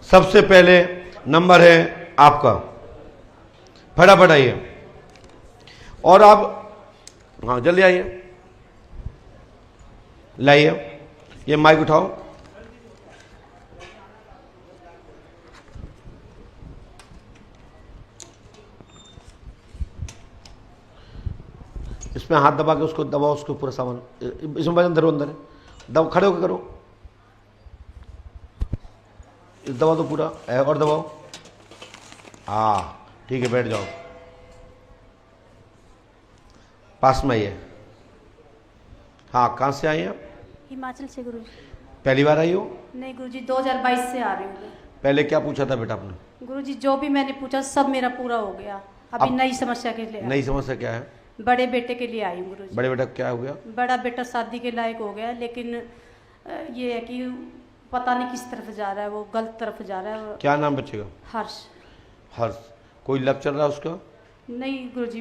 सबसे पहले नंबर है आपका, फटाफट आइए और आप, हाँ जल्दी आइए, लाइए, ये माइक उठाओ। इसमें हाथ दबा के उसको दबाओ, उसको पूरा सामान इसमें वजन धरो, अंदर दब, खड़े होकर करो, दबा दो पूरा, और दबाओ, हाँ ठीक है, बैठ जाओ, पास में आइए। हाँ कहाँ से आई हैं आप? हिमाचल से गुरुजी। पहली बार आई हो? नहीं गुरुजी, 2022 से आ रही हूँ मैं। पहले क्या पूछा था बेटा आपने? गुरुजी जो भी मैंने पूछा सब मेरा पूरा हो गया। अभी नई समस्या के लिए, नई समस्या क्या है? बड़े बेटे के लिए आई हूँ गुरुजी। बड़े बेटा क्या हो गया? बड़ा बेटा शादी के लायक हो गया, लेकिन ये है कि पता नहीं किस तरफ जा रहा है, वो गलत तरफ जा रहा है। क्या नाम बच्चे का? हर्ष। हर्ष। कोई लव चल रहा है उसका? नहीं गुरुजी,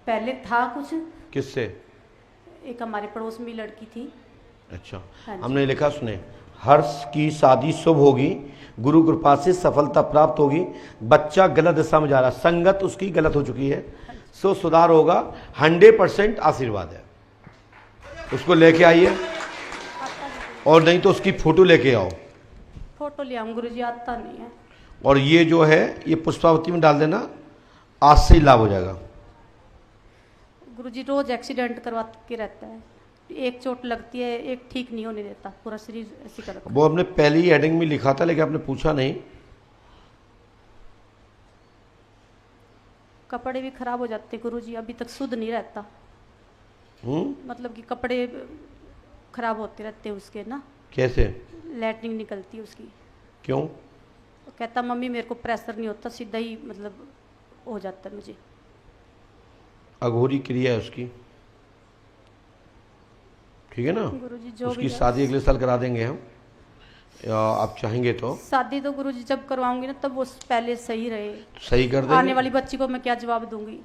पहले था कुछ। किससे? एक हमारे पड़ोस में लड़की थी। अच्छा। हाँ, हमने लिखा, सुने, हर्ष की शादी शुभ होगी, गुरु कृपा से सफलता प्राप्त होगी, बच्चा गलत दिशा में जा रहा, संगत उसकी गलत हो चुकी है, सो सुधार होगा, 100% आशीर्वाद है। उसको लेके आइए, और नहीं तो उसकी फोटो लेके आओ। फोटो ले आऊँ गुरुजी, आता नहीं है। और ये जो है ये पुष्पावती में डाल देना, आज से ही लाभ हो जाएगा। गुरुजी रोज एक्सीडेंट करवा के रहता है, एक चोट लगती है एक ठीक नहीं होने देता, पूरा शरीर ऐसी कर रखा है। वो हमने पहले ही हेडिंग में लिखा था, लेकिन आपने पूछा नहीं। कपड़े भी खराब हो जाते गुरुजी, अभी तक शुद्ध नहीं रहता। मतलब कि कपड़े खराब होते रहते हैं उसके ना। कैसे? लैटरिन निकलती है उसकी। क्यों? तो कहता मम्मी मेरे को प्रेशर नहीं होता, सीधा ही मतलब हो जाता है मुझे। अघोरी क्रिया है उसकी, ठीक है ना गुरुजी? जो उसकी शादी अगले साल करा देंगे हम, आप चाहेंगे तो। शादी तो गुरुजी जब करवाऊंगी ना तब वो पहले सही रहे। सही कर देंगे। आने वाली बच्ची को मैं क्या जवाब दूंगी?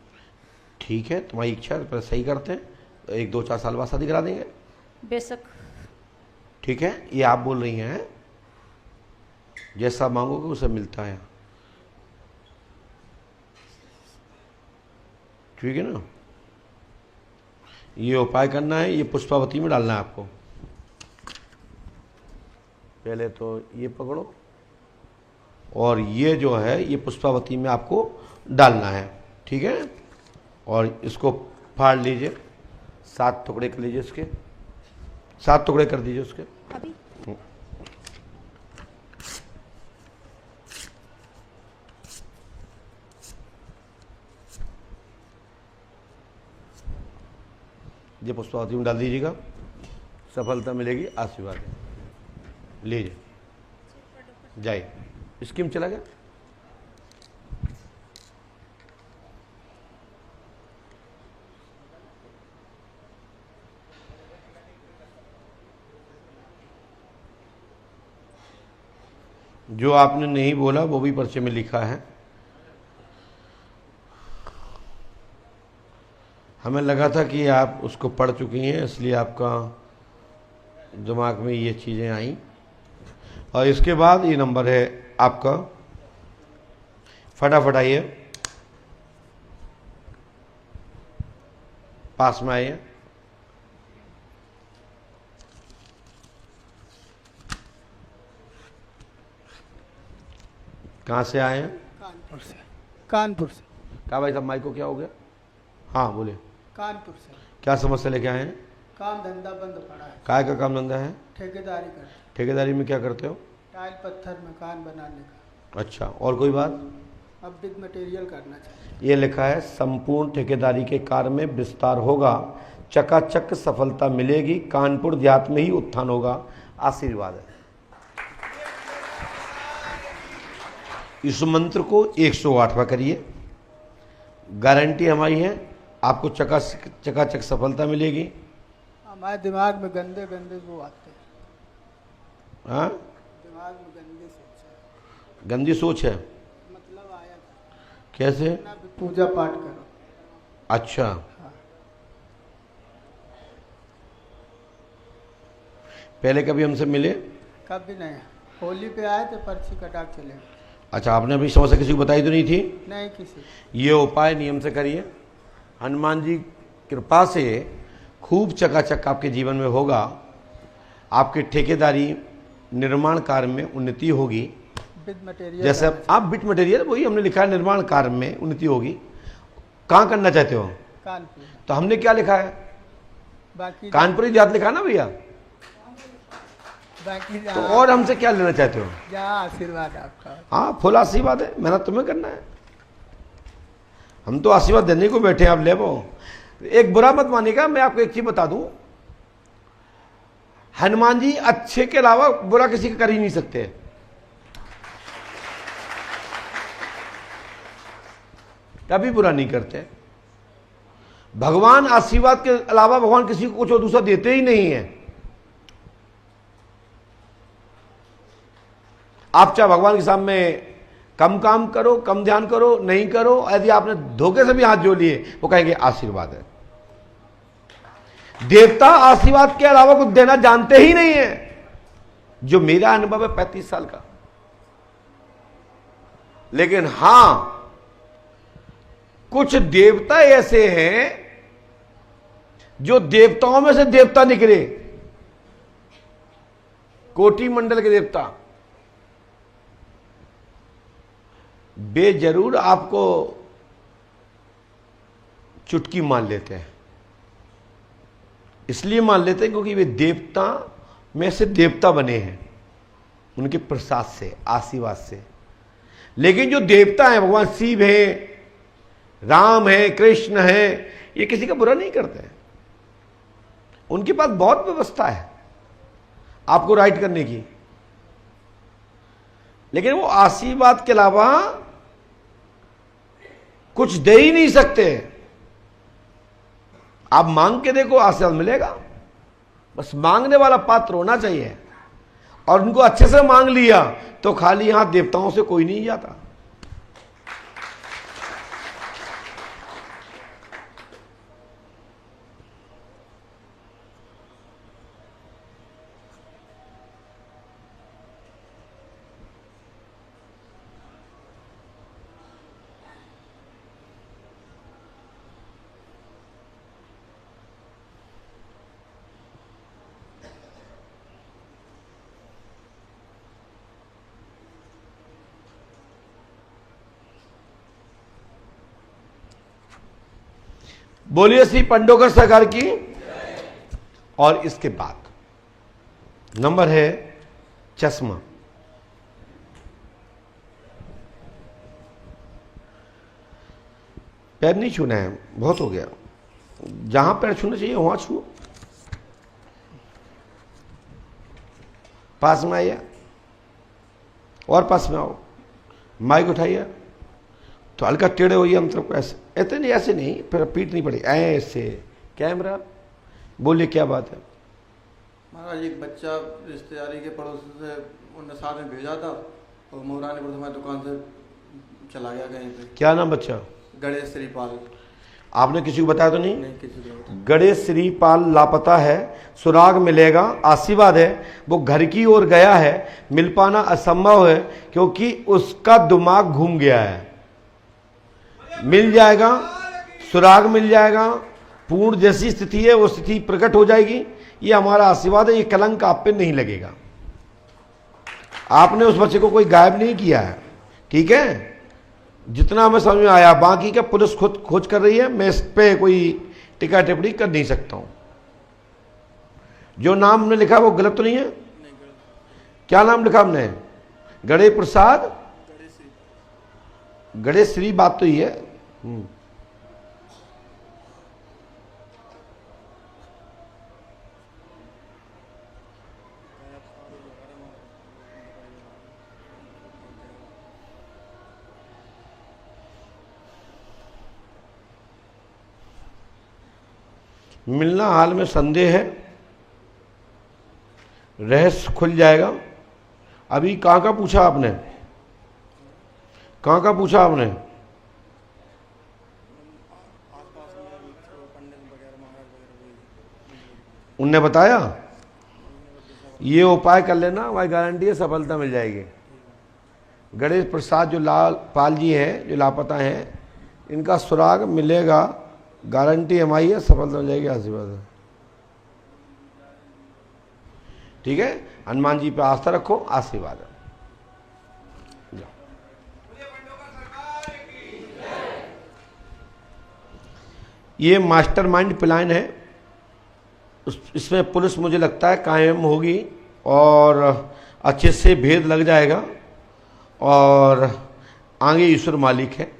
ठीक है, तुम्हारी इच्छा है, पर सही करते हैं, 1-2-4 साल बाद शादी करा देंगे। बेशक। ठीक है, ये आप बोल रही हैं, जैसा मांगोगे उसे मिलता है, ठीक है ना। ये उपाय करना है, ये पुष्पावती में डालना है आपको। पहले तो ये पकड़ो, और ये जो है ये पुष्पावती में आपको डालना है, ठीक है। और इसको फाड़ लीजिए, 7 टुकड़े कर लीजिए, इसके 7 टुकड़े कर दीजिए उसके। अभी ये पुष्पावती में डाल दीजिएगा, सफलता मिलेगी, आशीर्वाद लीजिए, जाइए। स्कीम चला गया। जो आपने नहीं बोला वो भी पर्चे में लिखा है। हमें लगा था कि आप उसको पढ़ चुकी हैं, इसलिए आपका दिमाग में ये चीज़ें आई। और इसके बाद ये नंबर है आपका, फटाफट आइए, पास में आइए। कहाँ से आए हैं? कानपुर से। कानपुर से। कहा भाई साहब, माइक को क्या हो गया? हाँ बोले। कानपुर से। क्या समस्या लेके आए हैं? काम धंधा बंद पड़ा है। काय का काम धंधा है? ठेकेदारी करते। ठेकेदारी में क्या करते हो? टाइल पत्थर मकान बनाने का। अच्छा, और कोई बात? अब बिग मटेरियल करना चाहिए। ये लिखा है, संपूर्ण ठेकेदारी के कार्य में विस्तार होगा, चकाचक सफलता मिलेगी, कानपुर देहात में ही उत्थान होगा, आशीर्वाद है। इस मंत्र को 108वां करिए, गारंटी हमारी है, आपको चकाचक सफलता मिलेगी। हमारे दिमाग में गंदे गंदे वो आते हैं। हाँ, दिमाग में गंदी सोच है। गंदी सोच है? मतलब आया था। कैसे? पूजा पाठ करो। अच्छा। हाँ। पहले कभी हमसे मिले? कभी नहीं। होली पे आए थे, पर्ची कटा के चले गए। अच्छा, आपने अभी समस्या किसी को बताई तो नहीं थी? नहीं किसी। ये उपाय नियम से करिए, हनुमान जी कृपा से खूब चकाचक आपके जीवन में होगा। आपके ठेकेदारी निर्माण कार्य में उन्नति होगी। बिट मटेरियल जैसे आप बिट मटेरियल, वही हमने लिखा है, निर्माण कार्य में उन्नति होगी। कहाँ करना चाहते हो? कानपुर। तो हमने क्या लिखा है? बाकी कानपुर ही देहात लिखा ना भैया। बाकी तो और हमसे क्या लेना चाहते हो? जहाँ आशीर्वाद आपका। हाँ, फुल आशीर्वाद है, मेहनत तुम्हें करना है। हम तो आशीर्वाद देने को बैठे हैं, आप ले वो। एक बुरा मत मानिएगा, मैं आपको एक चीज बता दूं, हनुमान जी अच्छे के अलावा बुरा किसी का कर ही नहीं सकते। कभी बुरा नहीं करते। भगवान आशीर्वाद के अलावा भगवान किसी को कुछ और दूसरा देते ही नहीं है। आप चाहे भगवान के सामने कम काम करो, कम ध्यान करो, नहीं करो, यदि आपने धोखे से भी हाथ जोड़ लिए, वो कहेंगे आशीर्वाद है। देवता आशीर्वाद के अलावा कुछ देना जानते ही नहीं है। जो मेरा अनुभव है 35 साल का। लेकिन हां, कुछ देवता ऐसे हैं जो देवताओं में से देवता निकले, कोटि मंडल के देवता। वे जरूर आपको चुटकी मान लेते हैं। इसलिए मान लेते हैं क्योंकि वे देवता में से देवता बने हैं, उनके प्रसाद से, आशीर्वाद से। लेकिन जो देवता हैं, भगवान शिव हैं, राम है, कृष्ण है, ये किसी का बुरा नहीं करते हैं। उनके पास बहुत व्यवस्था है आपको राइट करने की। लेकिन वो आशीर्वाद के अलावा कुछ दे ही नहीं सकते। आप मांग के देखो, आशीर्वाद मिलेगा। बस मांगने वाला पात्र होना चाहिए। और उनको अच्छे से मांग लिया तो खाली हाथ देवताओं से कोई नहीं जाता। बोलिए श्री पंडोकर सरकार की। और इसके बाद नंबर है चश्मा। पैर नहीं छूना है, बहुत हो गया। जहां पैर छूना चाहिए वहां छुओ। पास में आइए और पास में आओ। माइक उठाइए तो हल्का टेढ़े होइए हम तरफ को, ऐसे नहीं, ऐसे नहीं, फिर पीठ नहीं पड़ी, ऐसे। कैमरा बोलिए, क्या बात है? महाराज, एक बच्चा रिश्तेदारी के पड़ोस से उनने साथ में भेजा था और मोहरानीपुर से मैं दुकान से चला गया कहीं पे। क्या नाम बच्चा? गणेश श्रीपाल। आपने किसी को बताया तो नहीं? नहीं, किसी को नहीं। गणेश श्रीपाल लापता है, सुराग मिलेगा, आशीर्वाद है। वो घर की ओर गया है, मिल पाना असंभव है क्योंकि उसका दिमाग घूम गया है। मिल जाएगा, सुराग मिल जाएगा, पूर्ण जैसी स्थिति है वो स्थिति प्रकट हो जाएगी। ये हमारा आशीर्वाद है, ये कलंक आप पे नहीं लगेगा। आपने उस बच्चे को कोई गायब नहीं किया है, ठीक है? जितना हमें समझ में आया, बाकी का पुलिस खुद खोज कर रही है, मैं इस पे कोई टिक्का टिप्पणी कर नहीं सकता हूं। जो नाम हमने लिखा वो गलत तो नहीं है? क्या नाम लिखा हमने? गणेश प्रसाद, गणेश श्री, बात तो ही है। मिलना हाल में संदेह है, रहस्य खुल जाएगा। अभी कहाँ का पूछा आपने? कहाँ का पूछा आपने? उनने बताया? ये उपाय कर लेना, हमारी गारंटी है सफलता मिल जाएगी। गणेश प्रसाद जो लाल पाल जी हैं, जो लापता हैं, इनका सुराग मिलेगा, गारंटी हमारी है, सफलता मिल जाएगी, आशीर्वाद है। ठीक है, हनुमान जी पे आस्था रखो, आशीर्वाद है। ये मास्टरमाइंड प्लान है, इसमें पुलिस मुझे लगता है कायम होगी और अच्छे से भेद लग जाएगा और आगे ईश्वर मालिक है।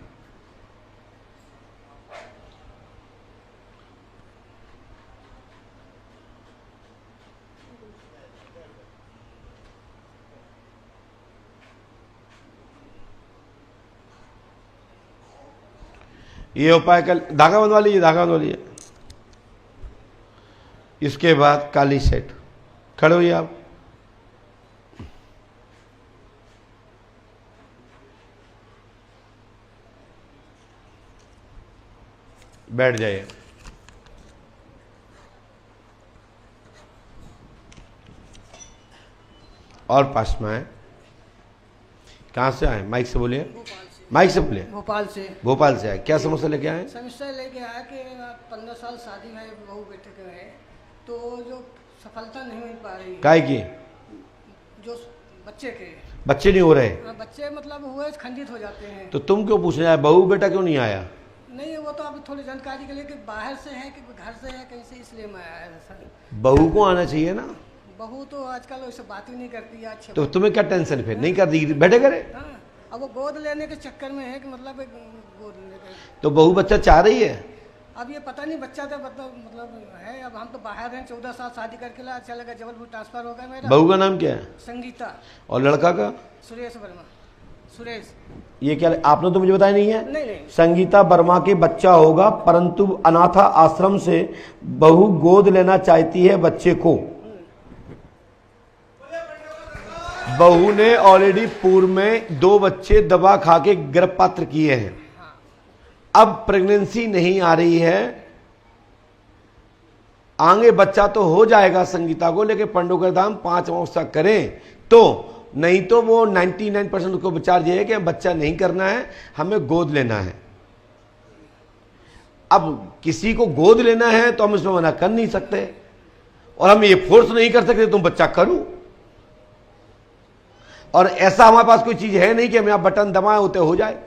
ये उपाय कल धागा बंधवा लीजिए, धागा बंधवा लीजिए। इसके बाद काली सेट, खड़े होइए आप। बैठ जाइए। और पास में आए। कहाँ से आए? माइक से बोलिए, माइक से बोलिए। भोपाल से। भोपाल से आए, क्या समस्या लेके आए? समस्या लेके आया कि 15 साल शादी है, बहू बेटे के है, तो जो सफलता नहीं मिल पा रही है। काय की? जो बच्चे के बच्चे नहीं हो रहे? बच्चे मतलब हुए खंडित हो जाते हैं। तो तुम क्यों पूछने आए, बहू बेटा क्यों नहीं आया? नहीं, वो तो अभी थोड़ी जानकारी के लिए कि बाहर से है कि घर से है, कहीं से, इसलिए मैं आया सर। बहू को आना चाहिए ना। बहू तो आजकल वैसे बात ही नहीं करती है। अच्छे तो तुम्हें क्या टेंशन, फिर नहीं कर दी, बैठे करे। हाँ, अब वो गोद लेने के चक्कर में है कि मतलब गोद लेने के। तो बहू बच्चा चाह रही है? अब ये पता नहीं, बच्चा तो मतलब है। अब हम तो बाहर हैं, 14 साल शादी करके ला, अच्छा लगा, जबलपुर ट्रांसफर हो गया मेरा। बहू का नाम क्या है? संगीता। और लड़का का? सुरेश वर्मा। सुरेश। ये क्या, आपने तो मुझे बताया नहीं है। नहीं नहीं। संगीता वर्मा के बच्चा होगा, परंतु अनाथा आश्रम से बहू गोद लेना चाहती है बच्चे को। बहू ने ऑलरेडी पूर्व में 2 बच्चे दवा खा के गर्भपात्र किए हैं। अब प्रेगनेंसी नहीं आ रही है, आगे बच्चा तो हो जाएगा संगीता को, लेकिन पंडों का दाम 5 अमावस्या करें तो, नहीं तो वो 99% उसको विचार ये है कि बच्चा नहीं करना है, हमें गोद लेना है। अब किसी को गोद लेना है तो हम इसमें मना कर नहीं सकते, और हम ये फोर्स नहीं कर सकते तुम बच्चा करो। और ऐसा हमारे पास कोई चीज है नहीं कि हम यहां बटन दबाएं होते हो जाए।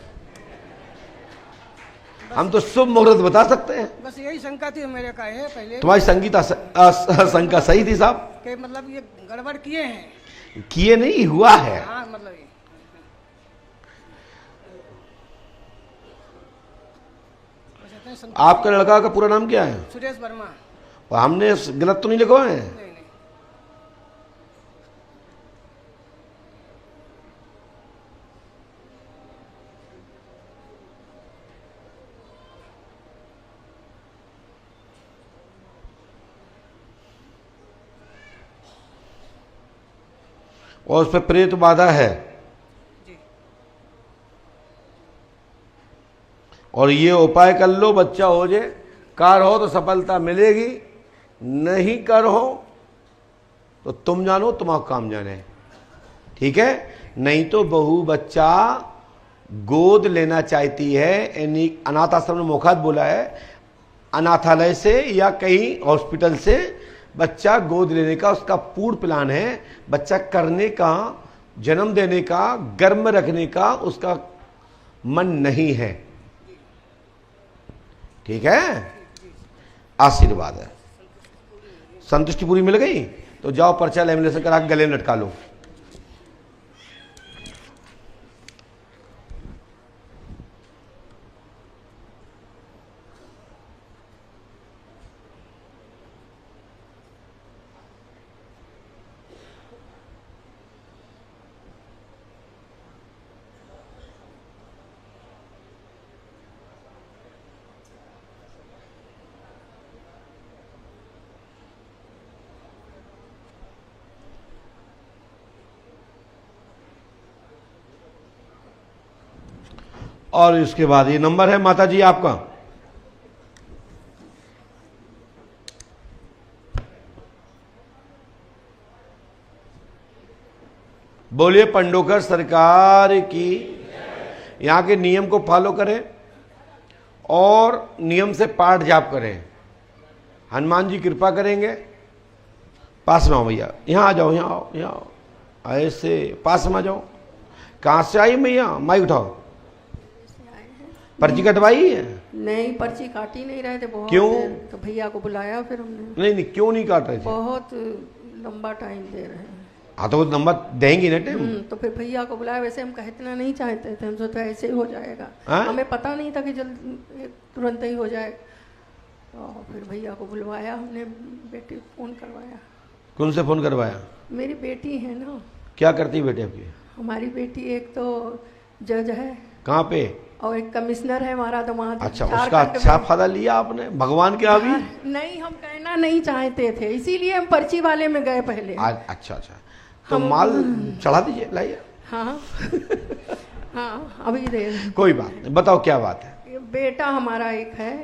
हम तो शुभ मुहूर्त बता सकते हैं। बस यही शंका थी मेरे का है पहले। तुम्हारी संगीता शंका सही थी साहब, कि मतलब ये गड़बड़ किए हैं। किए नहीं, हुआ है। हाँ, मतलब ये आपका लड़का का पूरा नाम क्या है? सुरेश वर्मा। और हमने गलत तो नहीं लिखवा है? नहीं नहीं। और उस पर प्रेत बाधा है। जी। और ये उपाय कर लो, बच्चा हो जाए। कार हो तो सफलता मिलेगी, नहीं कर हो तो तुम जानो, तुम्हारा काम जाने। ठीक है, नहीं तो बहू बच्चा गोद लेना चाहती है, यानी अनाथ आश्रम ने मुखात बोला है, अनाथालय से या कहीं हॉस्पिटल से बच्चा गोद लेने का उसका पूर्ण प्लान है। बच्चा करने का, जन्म देने का, गर्भ में रखने का उसका मन नहीं है। ठीक है, आशीर्वाद है। संतुष्टि पूरी मिल गई तो जाओ पर्चा लेमिनेशन करा गले में लटका लो। और इसके बाद ये नंबर है माता जी आपका, बोलिए पंडोकर सरकार की। यहाँ के नियम को फॉलो करें और नियम से पाठ जाप करें, हनुमान जी कृपा करेंगे। पास में आओ भैया, यहाँ आ जाओ, यहाँ आओ, यहाँ आओ, ऐसे पास में आ जाओ। कहाँ से आई मैया? माई उठाओ। पर्ची कटवाई है? नहीं, पर्ची काटी नहीं रहे थे बहुत। क्यों? तो भैया को बुलाया फिर हमने। नहीं नहीं, क्यों नहीं काट रहे थे? बहुत लंबा टाइम दे रहे हैं। हाँ तो वो नंबर देंगी ना टाइम। तो फिर भैया को बुलाया। वैसे हम कहना नहीं चाहते थे, हम सोचा ऐसे ही हो जाएगा। हाँ? हमें पता नहीं था कि जल्द तुरंत ही हो जाए। और फिर भैया को बुलवाया हमने, बेटी फ़ोन करवाया। कौन से फोन करवाया? मेरी बेटी है ना। क्या करती है बेटी आपकी? हमारी बेटी एक तो जज है कहाँ पे? और एक कमिश्नर है हमारा। तो वहाँ अच्छा, उसका झारखंड अच्छा में। फायदा लिया आपने भगवान के अभी? नहीं, हम कहना नहीं चाहते थे, इसीलिए हम पर्ची वाले में गए पहले। अच्छा अच्छा, तो माल चढ़ा दीजिए, लाइए। हाँ हाँ, अभी दे। कोई बात नहीं, बताओ क्या बात है। बेटा हमारा एक है,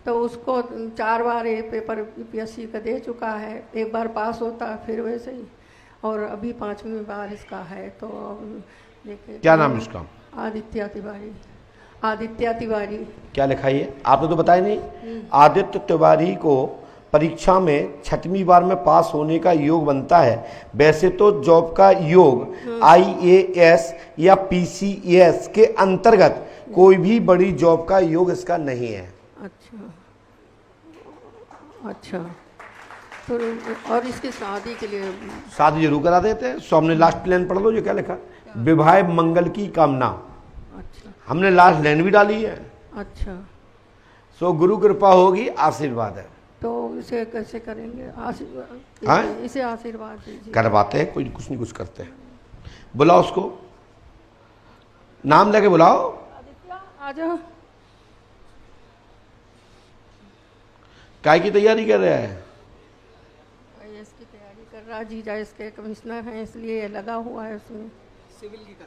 तो उसको 4 बार ये पेपर यूपीएससी का दे चुका है। एक बार पास होता फिर वैसे ही, और अभी 5वीं बार इसका है। तो अब देखिए। क्या नाम है उसका? आदित्य तिवारी। आदित्य तिवारी। क्या लिखाई है आपने तो बताया नहीं। आदित्य तिवारी को परीक्षा में 6वीं बार में पास होने का योग बनता है। वैसे तो जॉब का योग आईएएस या पीसीएस के अंतर्गत कोई भी बड़ी जॉब का योग इसका नहीं है। अच्छा अच्छा, तो और इसकी शादी के लिए? शादी जरूर करा देते हैं। सो हमने लास्ट लाइन पढ़ लो, जो क्या लिखा, विवाह मंगल की कामना। अच्छा हमने लास्ट लाइन भी डाली है। अच्छा, सो गुरु कृपा होगी, आशीर्वाद है। तो इसे कैसे करेंगे? आशीर्वाद, हाँ? इसे आशीर्वाद दीजिए। करवाते हैं, कोई कुछ नहीं कुछ करते हैं। बुलाओ उसको, नाम लेके बुलाओ। आदित्य आ जाओ। काय की तैयारी कर रहा है? आईएएस की तैयारी कर रहा। जीजा इसके कमिश्नर हैं, इसलिए लगा हुआ है उसमें। सिविल की कर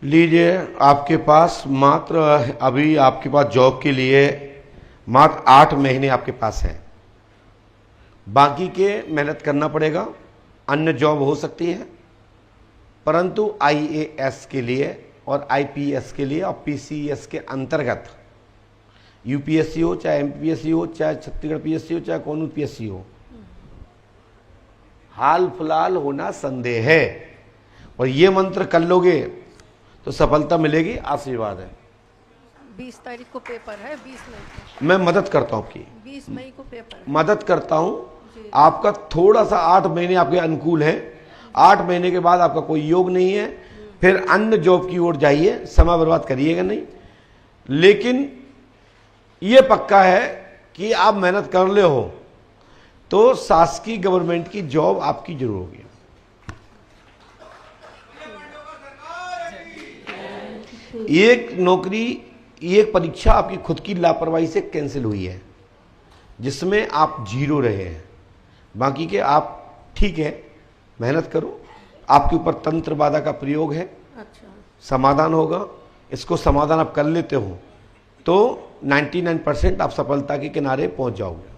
लीजिए, आपके पास मात्र अभी आपके पास जॉब के लिए मात्र 8 महीने आपके पास है। बाकी के मेहनत करना पड़ेगा। अन्य जॉब हो सकती है, परंतु आईएएस के लिए और आईपीएस के लिए और पीसीएस के अंतर्गत, यूपीएससी हो चाहे एमपीएससी हो चाहे छत्तीसगढ़ पीएससी हो चाहे कौन पीएससी हो, हाल फिलहाल होना संदेह है। और ये मंत्र कर लोगे तो सफलता मिलेगी, आशीर्वाद है। 20 तारीख को पेपर है, 20 मई को। मैं मदद करता हूं आपकी, 20 मई को पेपर है। मदद करता हूं। आपका थोड़ा सा 8 महीने आपके अनुकूल है। 8 महीने के बाद आपका कोई योग नहीं है, फिर अन्य जॉब की ओर जाइए, समय बर्बाद करिएगा नहीं। लेकिन यह पक्का है कि आप मेहनत कर ले हो तो शासकीय गवर्नमेंट की जॉब आपकी जरूर होगी। एक नौकरी, एक परीक्षा आपकी खुद की लापरवाही से कैंसिल हुई है, जिसमें आप 0 रहे हैं। बाकी के आप ठीक है, मेहनत करो। आपके ऊपर तंत्र बाधा का प्रयोग है, अच्छा, समाधान होगा। इसको समाधान आप कर लेते हो तो 99% आप सफलता के किनारे पहुंच जाओगे।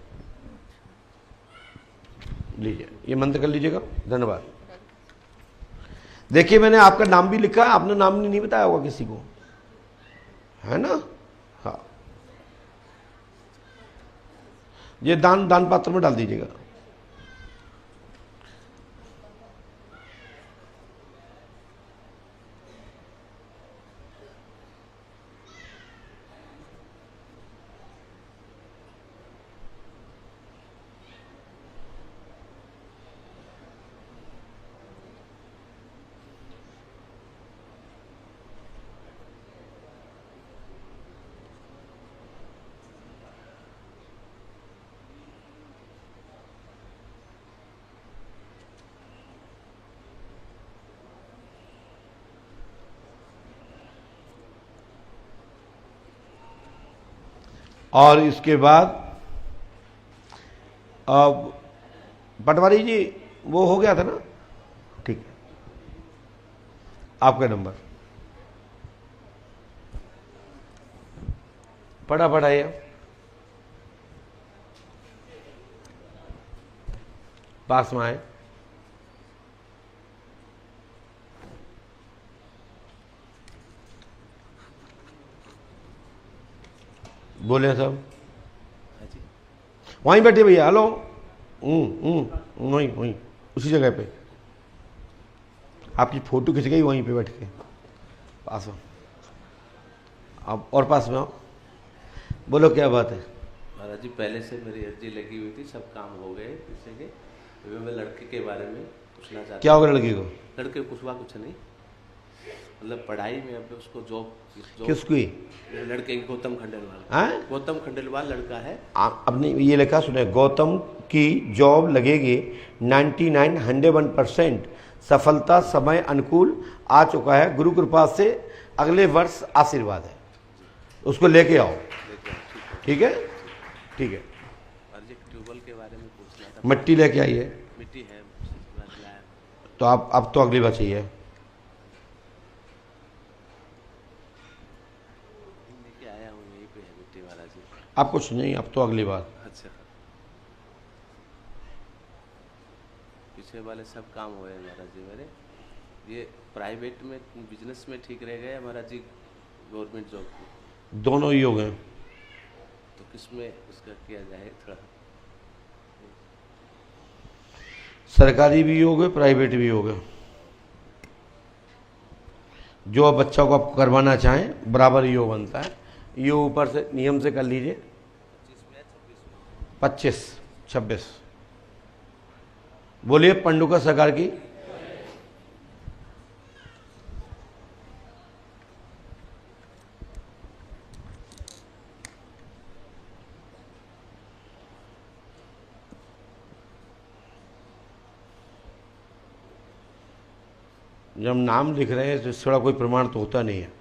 लीजिए, ये मंत्र कर लीजिएगा। धन्यवाद। देखिए, मैंने आपका नाम भी लिखा है, आपने नाम नहीं बताया होगा किसी को, है ना? हाँ, ये दान पात्र में डाल दीजिएगा। और इसके बाद अब पटवारी जी वो हो गया था ना, ठीक है, आपका नंबर पढ़ा ये पास में आए। बोले सब वहीं बैठे भैया, हेलो, वहीं वहीं उसी जगह पे आपकी फोटो खिंच गई, वहीं पे बैठ के पास में। आप और पास में आओ, बोलो क्या बात है। महाराज जी पहले से मेरी अर्जी लगी हुई थी, सब काम हो गए किसी के। अभी मैं लड़के के बारे में पूछना चाहता हूँ। क्या होगा लड़की को? लड़के को कुछ नहीं, मतलब पढ़ाई में अब उसको जॉब किसकी? लड़के की गौतम खंडेलवाल। हैं? गौतम खंडेलवाल लड़का है। आप अपनी ये लिखा सुने, गौतम की जॉब लगेगी 99 101%, सफलता समय अनुकूल आ चुका है, गुरु कृपा से अगले वर्ष आशीर्वाद है। उसको लेके आओ, ठीक है, ठीक है। और जी ट्यूबवेल के बारे में पूछना था। मिट्टी लेके आइए। मिट्टी है तो आप अब तो अगली बार चाहिए। लेके आया हूँ, यहीं पे है मिट्टी महाराज जी। आप कुछ नहीं, अब तो अगली बार। अच्छा, पीछे वाले सब काम हुए हैं महाराज जी मेरे। ये प्राइवेट में बिजनेस में ठीक रह गए महाराज जी, गवर्नमेंट जॉब की दोनों ही हो गए। तो किसमें उसका किया जाए थोड़ा? सरकारी भी हो गए, प्राइवेट भी हो गए। जो आप बच्चा को आप करवाना चाहें बराबर योग बनता है। ये ऊपर से नियम से कर लीजिए। 25 26 बोलिए पंडुका सरकार की। जब नाम लिख रहे हैं तो इससे बड़ा कोई प्रमाण तो होता नहीं है,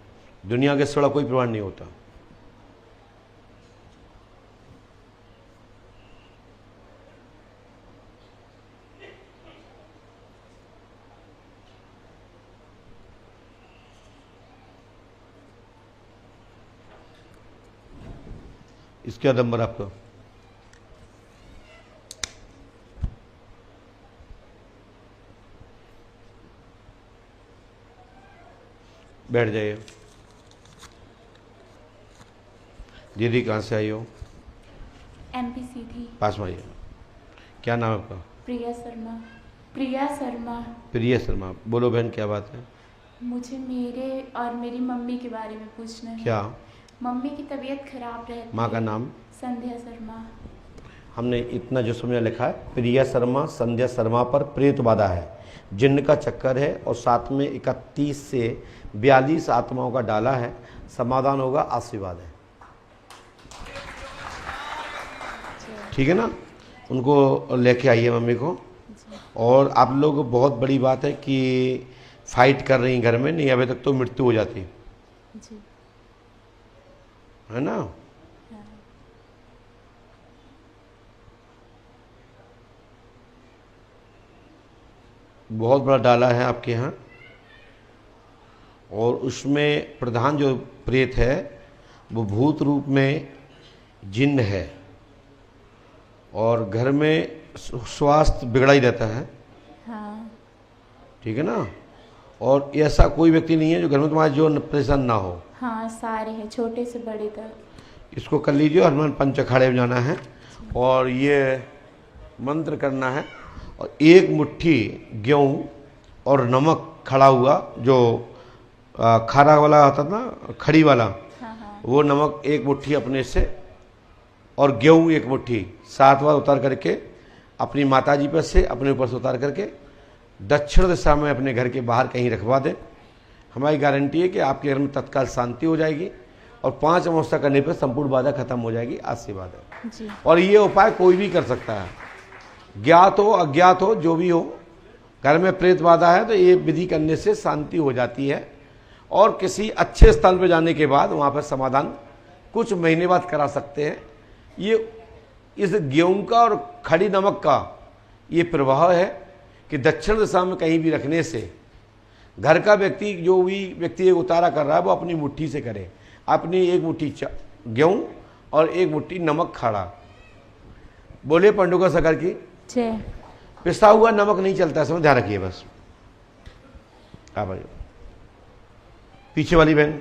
दुनिया के से बड़ा कोई प्रमाण नहीं होता। इसका नंबर आपका बैठ जाइए। दीदी कहाँ से आई हो? एमपी सीधी। पास में आइए। क्या नाम है आपका? प्रिया शर्मा। प्रिया शर्मा। प्रिया शर्मा। बोलो बहन क्या बात है? मुझे मेरे और मेरी मम्मी के बारे में पूछना है। क्या? मम्मी की तबीयत खराब रहती माँ का है। नाम? संध्या शर्मा। हमने इतना जो समझा लिखा है, प्रिया शर्मा, संध्या शर्मा पर प्रेत बाधा है, जिन्न का चक्कर है और साथ में 31 से 42 आत्माओं का डाला है। समाधान होगा, आशीर्वाद है। ठीक है ना? उनको लेके आइए मम्मी को। और आप लोग, बहुत बड़ी बात है कि फाइट कर रही हैं घर में, नहीं अभी तक तो मृत्यु हो जाती जी। है ना? बहुत बड़ा डाला है आपके यहाँ, और उसमें प्रधान जो प्रेत है वो भूत रूप में जिन्न है, और घर में स्वास्थ्य बिगड़ा ही रहता है। हाँ। ठीक है ना? और ऐसा कोई व्यक्ति नहीं है जो घर में तुम्हारा जो परेशान ना हो। हाँ, सारे हैं, छोटे से बड़े तक। इसको कर लीजिए। हनुमान पंच अखाड़े में जाना है और ये मंत्र करना है, और एक मुट्ठी गेहूँ और नमक खड़ा हुआ, जो खारा वाला आता था ना, खड़ी वाला, हाँ। वो नमक एक मुट्ठी अपने से, और गेहूँ एक मुट्ठी 7 बार उतार करके अपनी माताजी पर से, अपने ऊपर से उतार करके दक्षिण दिशा में अपने घर के बाहर कहीं रखवा दें। हमारी गारंटी है कि आपके घर में तत्काल शांति हो जाएगी, और 5 अमावस्या करने पर संपूर्ण बाधा खत्म हो जाएगी। आशीर्वाद है जी। और ये उपाय कोई भी कर सकता है, ज्ञात हो अज्ञात हो, जो भी हो। घर में प्रेत बाधा है तो ये विधि करने से शांति हो जाती है, और किसी अच्छे स्थल पर जाने के बाद वहाँ पर समाधान कुछ महीने बाद करा सकते हैं। ये इस गेहूं का और खड़ी नमक का ये प्रभाव है कि दक्षिण दिशा में कहीं भी रखने से घर का व्यक्ति, जो भी व्यक्ति उतारा कर रहा है, वो अपनी मुट्ठी से करे। अपनी एक मुट्ठी गेहूं और एक मुट्ठी नमक खाड़ा। बोले पंडुका सकर की जय। पिसा हुआ नमक नहीं चलता, इसमें ध्यान रखिए बस। हाँ भाई, पीछे वाली बहन।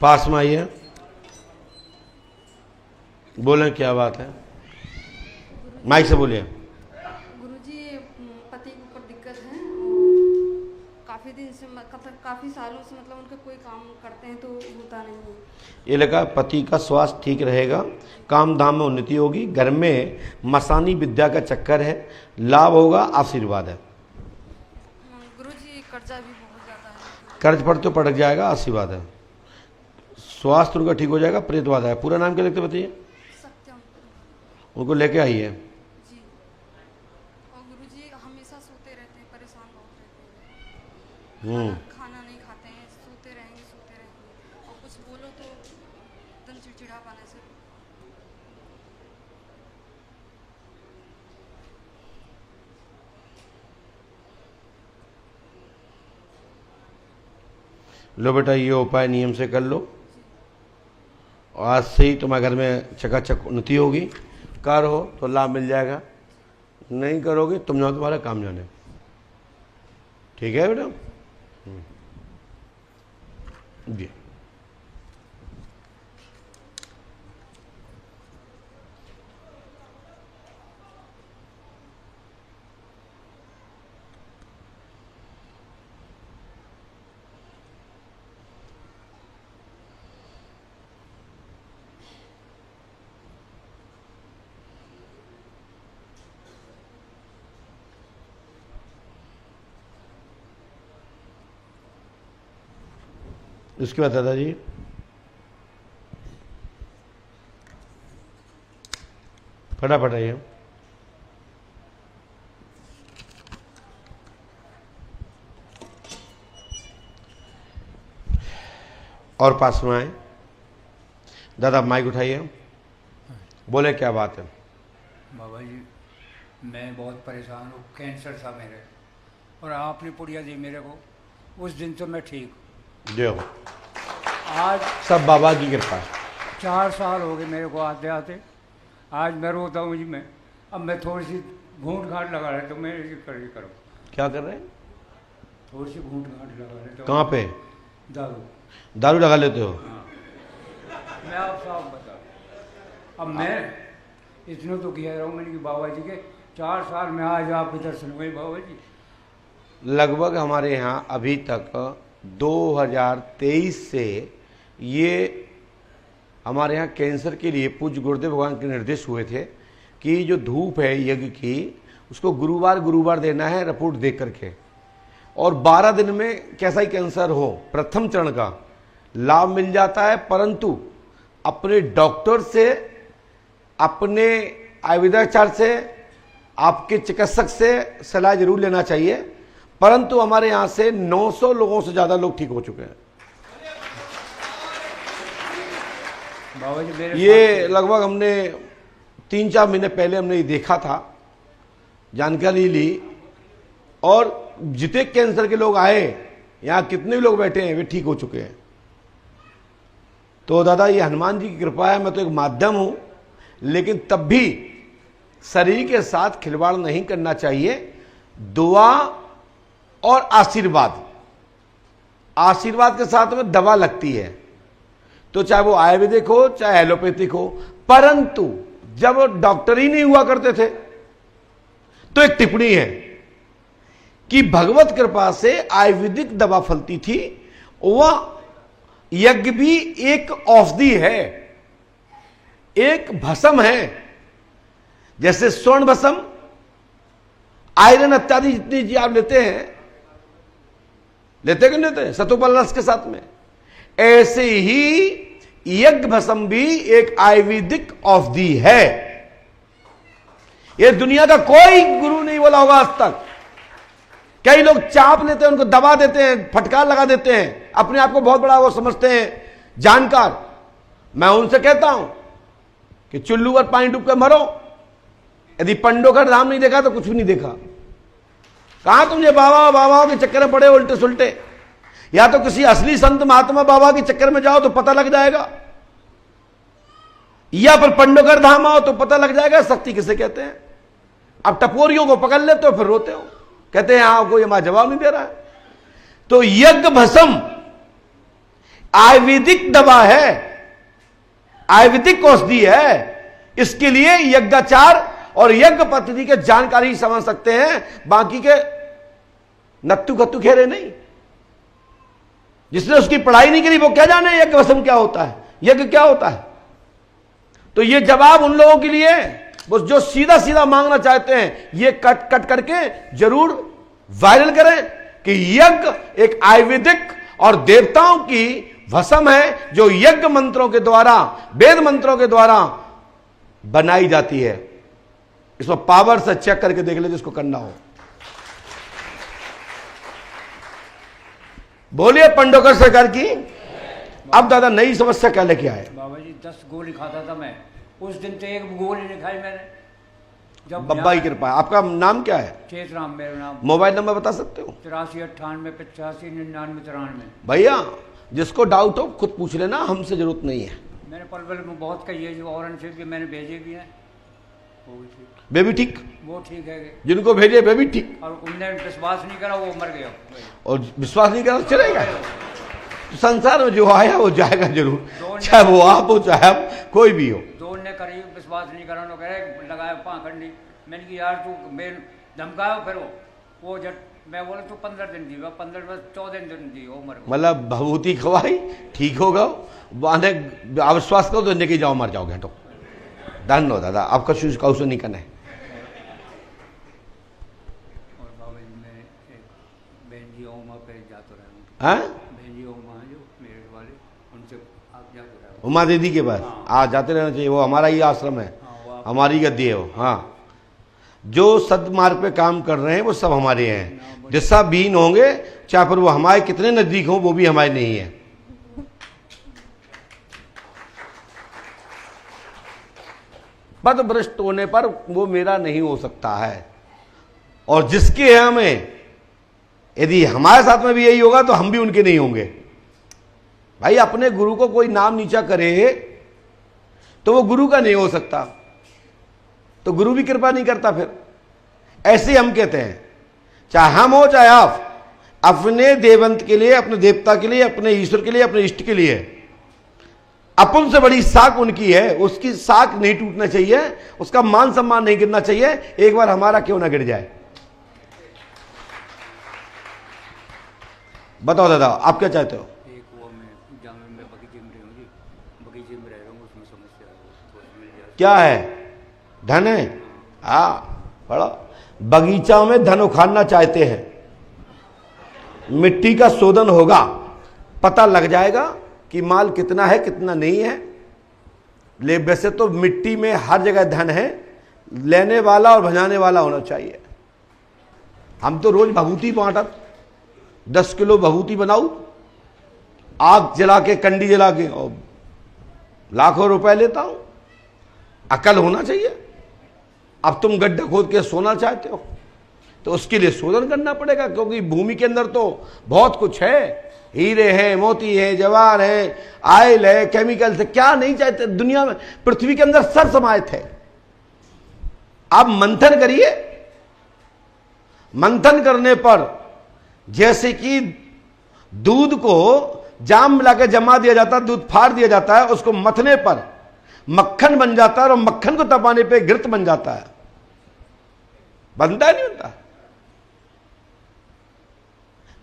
पास में आइए, बोलें क्या बात है, माइक से बोलिए। गुरुजी, पति के ऊपर दिक्कत है, काफ़ी दिन से काफ़ी सालों से मतलब उनका कोई काम करते हैं तो होता नहीं है। ये लगा पति का स्वास्थ्य ठीक रहेगा, काम धाम में उन्नति होगी, घर में मसानी विद्या का चक्कर है, लाभ होगा, आशीर्वाद है। गुरुजी, कर्जा भी बहुत ज़्यादा है। कर्ज पर तो पड़क जाएगा, आशीर्वाद है। स्वास्थ्य उनका ठीक हो जाएगा, प्रेतवाद है। पूरा नाम क्या लिखते बताइए? सत्यम। उनको लेके आइए। जी। और गुरुजी हमेशा सोते रहते हैं, परेशान बहुत रहते हैं, खाना नहीं खाते हैं, सोते रहेंगे और कुछ बोलो तो एकदम चिड़चिड़ापन ऐसे। लो बेटा, ये उपाय नियम से कर लो, आज से ही तुम्हारे घर में चकाचक उन्नति होगी। करो तो लाभ मिल जाएगा, नहीं करोगे तुम जाओ तुम्हारा काम जाने। ठीक है बेटा? जी। उसके बाद दादाजी फटाफट आइए। और पास में आए। दादा माइक उठाइए, बोले क्या बात है? बाबा जी, मैं बहुत परेशान हूँ, कैंसर था मेरे, और आपने पुड़िया दी मेरे को, उस दिन तो मैं ठीक हूँ। देखो, आज सब बाबा की कृपा है। 4 साल हो गए मेरे को आते आते। आज मैं रोता हूँ जी, मैं अब मैं थोड़ी सी घूंट घाट लगा रहे तो मैं ये करो। क्या कर रहे हैं? थोड़ी सी घूंट घाट लगा रहे तो। कहाँ पे? दारू लगा लेते हो? हाँ। मैं आप साफ बता, अब मैं इतना तो कह रहा हूँ मैंने कि बाबा जी के 4 साल में आज आपके दर्शन हुए बाबा जी। लगभग हमारे यहाँ अभी तक 2023 से ये हमारे यहाँ कैंसर के लिए पूज्य गुरुदेव भगवान के निर्देश हुए थे कि जो धूप है यज्ञ की, उसको गुरुवार देना है रिपोर्ट देख करके, और 12 दिन में कैसा ही कैंसर हो प्रथम चरण का लाभ मिल जाता है। परंतु अपने डॉक्टर से, अपने आयुर्वेदाचार्य से, आपके चिकित्सक से सलाह जरूर लेना चाहिए। परंतु हमारे यहां से 900 लोगों से ज्यादा लोग ठीक हो चुके हैं। बाबा जी मेरे ये लगभग हमने 3-4 महीने पहले हमने ये देखा था, जानकारी ली, और जितने कैंसर के लोग आए, यहां कितने भी लोग बैठे हैं, वे ठीक हो चुके हैं। तो दादा ये हनुमान जी की कृपा है, मैं तो एक माध्यम हूं, लेकिन तब भी शरीर के साथ खिलवाड़ नहीं करना चाहिए। दुआ और आशीर्वाद के साथ में दवा लगती है, तो चाहे वो आयुर्वेदिक हो चाहे एलोपैथिक हो। परंतु जब डॉक्टर ही नहीं हुआ करते थे, तो एक टिप्पणी है कि भगवत कृपा से आयुर्वेदिक दवा फलती थी। वह यज्ञ भी एक औषधि है, एक भस्म है, जैसे स्वर्ण भस्म, आयरन इत्यादि जितनी चीज आप लेते हैं, लेते कि नहीं लेते सतुपल रस के साथ में, ऐसे ही यज्ञ भस्म भी एक आयुर्वेदिक औषधि है। ये दुनिया का कोई गुरु नहीं बोला होगा आज तक। कई लोग चाप लेते हैं, उनको दबा देते हैं, फटकार लगा देते हैं, अपने आप को बहुत बड़ा वो समझते हैं जानकार। मैं उनसे कहता हूं कि चुल्लू पर पानी डूब कर मरो, यदि पंडों का धाम नहीं देखा तो कुछ भी नहीं देखा। कहां तुमने बाबा बाबा के चक्कर में पड़े उल्टे सुलटे, या तो किसी असली संत महात्मा बाबा के चक्कर में जाओ तो पता लग जाएगा, या फिर पंडों का धाम आओ तो पता लग जाएगा शक्ति किसे कहते हैं। अब टपोरियों को पकड़ लेते हो, फिर रोते हो, कहते हैं हाँ कोई हमारा जवाब नहीं दे रहा है। तो यज्ञ भस्म आयुर्वेदिक दवा है, आयुर्वेदिक औषधि है। इसके लिए यज्ञाचार और यज्ञ पद्धति के जानकारी समझ सकते हैं, बाकी के नत्तू खत्तू खेरे नहीं। जिसने उसकी पढ़ाई नहीं करी वो क्या जाने यज्ञ भस्म क्या होता है, यज्ञ क्या होता है। तो ये जवाब उन लोगों के लिए वो जो सीधा सीधा मांगना चाहते हैं, ये कट कट करके जरूर वायरल करें कि यज्ञ एक आयुर्वेदिक और देवताओं की भस्म है, जो यज्ञ मंत्रों के द्वारा, वेद मंत्रों के द्वारा बनाई जाती है। इसमें पावर से चेक करके देख ले जिसको करना हो। बोलिए पंडोकर सरकार की। अब दादा नई समस्या क्या लेके आए? बाबा जी 10 गोली खाता था मैं, उस दिन तो एक गोली नहीं खाई मैंने। जब बब्बा की कृपा है। आपका नाम क्या है? चेतराम मेरा नाम। मोबाइल नंबर बता सकते हो? 83 98 85 99 93। भैया जिसको डाउट हो खुद पूछ लेना, हमसे जरूरत नहीं है। मैंने पलवल में बहुत कही है, जो और से मैंने भेजे भी हैं, बेबी ठीक, वो ठीक है। जिनको भेजे बेबी ठीक, और उनने विश्वास नहीं करा, वो मर गया। और विश्वास नहीं करा चलेगा। तो संसार में जो आया वो जाएगा जरूर, चाहे वो आप हो चाहे आप कोई भी हो। दो ने करी विश्वास नहीं करा, कह रहे लगाया पाखंडी। मैंने कि यार तू मैं धमकाओ, फिर वो जब मैं बोला तू 15 दिन दी, 15 में 14 दिन दी, वो मर। मतलब भभूति खवाई ठीक होगा, वाने अविश्वास करो तो लेके जाओ मर जाओगे। हटो, धन हो दादा, आपका शूज का उसे नहीं करना है। और बाबा जी मैं बहन जी ओमा पे जाता रहा हूँ। हाँ? बहन जी ओमा जो मेरे वाले, उनसे आप जाते रहे। उमा दीदी के पास आज जाते रहना चाहिए, वो हमारा ही आश्रम है, हमारी गद्दी है वो। हाँ, जो सदमार्ग पे काम कर रहे हैं वो सब हमारे हैं। जैसा बीन होंगे, चाहे पर वो हमारे कितने नजदीक हों, वो भी हमारे नहीं है। पद भ्रष्ट होने पर वो मेरा नहीं हो सकता है। और जिसके हमें, यदि हमारे साथ में भी यही होगा तो हम भी उनके नहीं होंगे। भाई अपने गुरु को कोई नाम नीचा करे तो वो गुरु का नहीं हो सकता, तो गुरु भी कृपा नहीं करता। फिर ऐसे हम कहते हैं, चाहे हम हो चाहे आप, अपने देवंत के लिए, अपने देवता के लिए, अपने ईश्वर के लिए, अपने इष्ट के लिए, अपन से बड़ी साख उनकी है, उसकी साख नहीं टूटना चाहिए, उसका मान सम्मान नहीं गिरना चाहिए। एक बार हमारा क्यों ना गिर जाए। बताओ दादा आप क्या चाहते हो? एक वो मैं जहाँ मैं बगीचे में रहूँ जी, बगीचे में रह रहा हूँ, उसमें समस्या है। क्या है? धन है। हाँ, बड़ा बगीचा में धन उखाड़ना चाहते हैं, मिट्टी का शोधन होगा, पता लग जाएगा कि माल कितना है कितना नहीं है। ले वैसे तो मिट्टी में हर जगह धन है, लेने वाला और भजाने वाला होना चाहिए। हम तो रोज भभूति बांटा, 10 किलो भभूति बनाऊ, आग जला के, कंडी जला के, और लाखों रुपए लेता हूं। अकल होना चाहिए। अब तुम गड्ढा खोद के सोना चाहते हो तो उसके लिए शोधन करना पड़ेगा, क्योंकि भूमि के अंदर तो बहुत कुछ है, हीरे हैं, मोती है, जवाहर है, आयल है, केमिकल है, क्या नहीं चाहते दुनिया में, पृथ्वी के अंदर सब समाहित है। आप मंथन करिए, मंथन करने पर जैसे कि दूध को जाम मिला के जमा दिया जाता है, दूध फाड़ दिया जाता है, उसको मथने पर मक्खन बन जाता है, और मक्खन को तपाने पे घृत बन जाता है। बनता है नहीं बनता?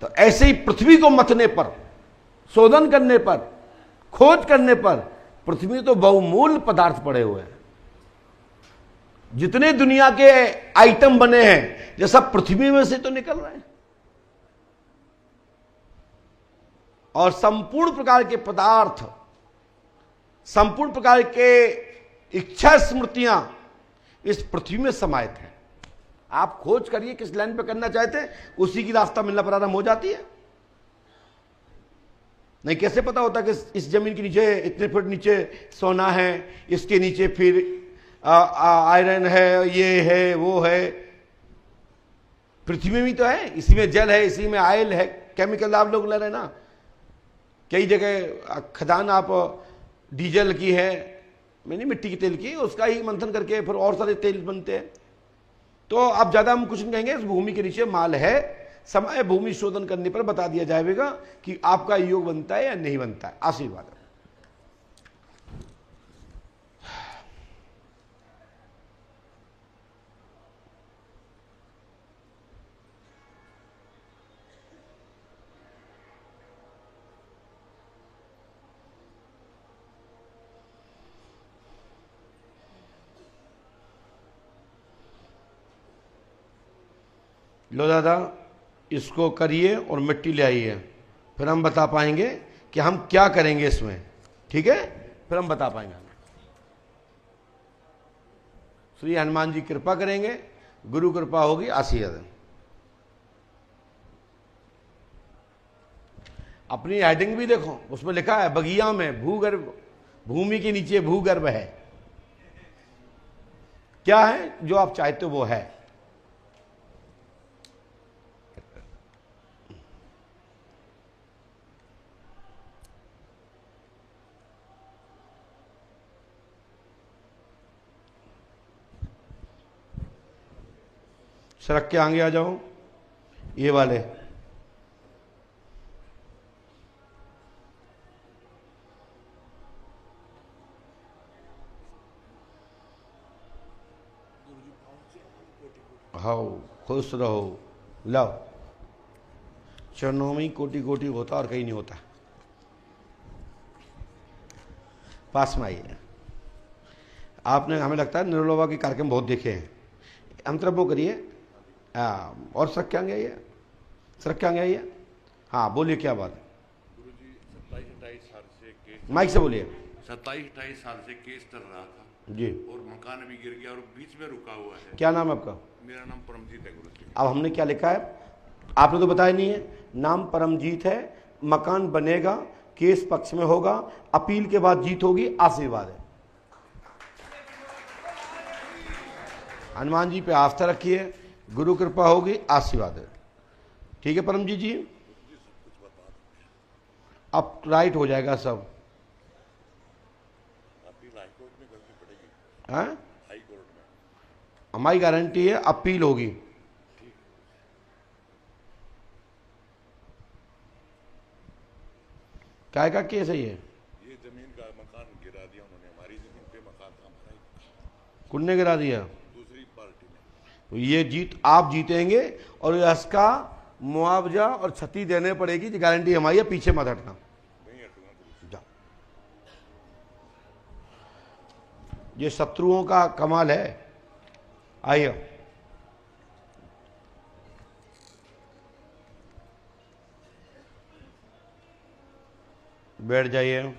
तो ऐसे ही पृथ्वी को मथने पर, शोधन करने पर, खोज करने पर पृथ्वी में तो बहुमूल्य पदार्थ पड़े हुए हैं। जितने दुनिया के आइटम बने हैं ये सब पृथ्वी में से तो निकल रहे हैं। और संपूर्ण प्रकार के पदार्थ, संपूर्ण प्रकार के इच्छा स्मृतियां इस पृथ्वी में समाहित हैं। आप खोज करिए किस लाइन पे करना चाहते हैं, उसी की रास्ता मिलना प्रारंभ हो जाती है। नहीं कैसे पता होता कि इस जमीन के नीचे इतने फुट नीचे सोना है, इसके नीचे फिर आयरन है, ये है वो है। पृथ्वी में भी तो है, इसी में जल है, इसी में ऑयल है, केमिकल आप लोग ले रहे हैं ना। कई जगह खदान आप डीजल की है, मैंने मिट्टी के तेल की, उसका ही मंथन करके फिर और सारे तेल बनते हैं। तो अब ज्यादा हम कुछ नहीं कहेंगे, इस भूमि के नीचे माल है। समय भूमि शोधन करने पर बता दिया जाएगा कि आपका योग बनता है या नहीं बनता है। आशीर्वाद। लो दादा, इसको करिए और मिट्टी ले आइए, फिर हम बता पाएंगे कि हम क्या करेंगे इसमें। ठीक है, फिर हम बता पाएंगे। श्री हनुमान जी कृपा करेंगे, गुरु कृपा होगी। आशीर्वाद। अपनी हेडिंग भी देखो, उसमें लिखा है बगिया में भूगर्भ, भूमि के नीचे भूगर्भ है। क्या है जो आप चाहते हो वो है। सड़क के आगे आ जाओ, ये वाले। हाओ, खुश रहो। लाओ, चरणों में कोटि कोटि होता और कहीं नहीं होता। पास में आइए। आपने, हमें लगता है निर्मल बाबा के कार्यक्रम बहुत देखे हैं। हम तरफ वो करिए। और सर क्या आइए, सर क्या आइए। हाँ बोलिए, क्या बात है। गुरुजी 27-28 साल से केस, माइक से बोलिए। 27-28 साल से केस चल रहा था जी, और मकान भी गिर गया और बीच में रुका हुआ है। क्या नाम है आपका? मेरा नाम परमजीत है गुरुजी। अब हमने क्या लिखा है, आपने तो बताया नहीं है। नाम परमजीत है, मकान बनेगा, केस पक्ष में होगा, अपील के बाद जीत होगी। आशीर्वाद है। हनुमान जी पे आस्था रखिए, गुरु कृपा होगी। आशीर्वाद है। ठीक है परमजीत जी, अब राइट हो जाएगा सब। हाँ, हमारी गारंटी है, अपील होगी। क्या का केस है ये जमीन का मकान गिरा दिया उन्होंने, हमारी जमीन पे मकान था हमारा। कुन्ने गिरा दिया? दूसरी पार्टी ने। तो ये जीत आप जीतेंगे और इसका मुआवजा और क्षति देने पड़ेगी। गारंटी हमारी है, पीछे मत हटना। जाओ, ये शत्रुओं का कमाल है। आइए, बैठ जाइए।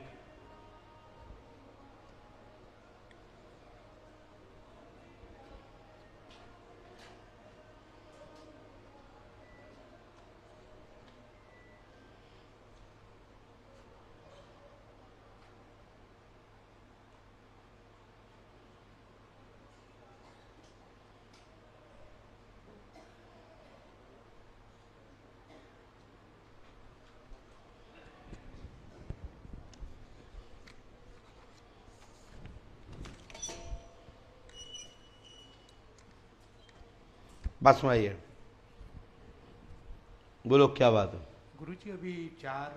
बस में आइए, बोलो क्या बात है। गुरुजी अभी 4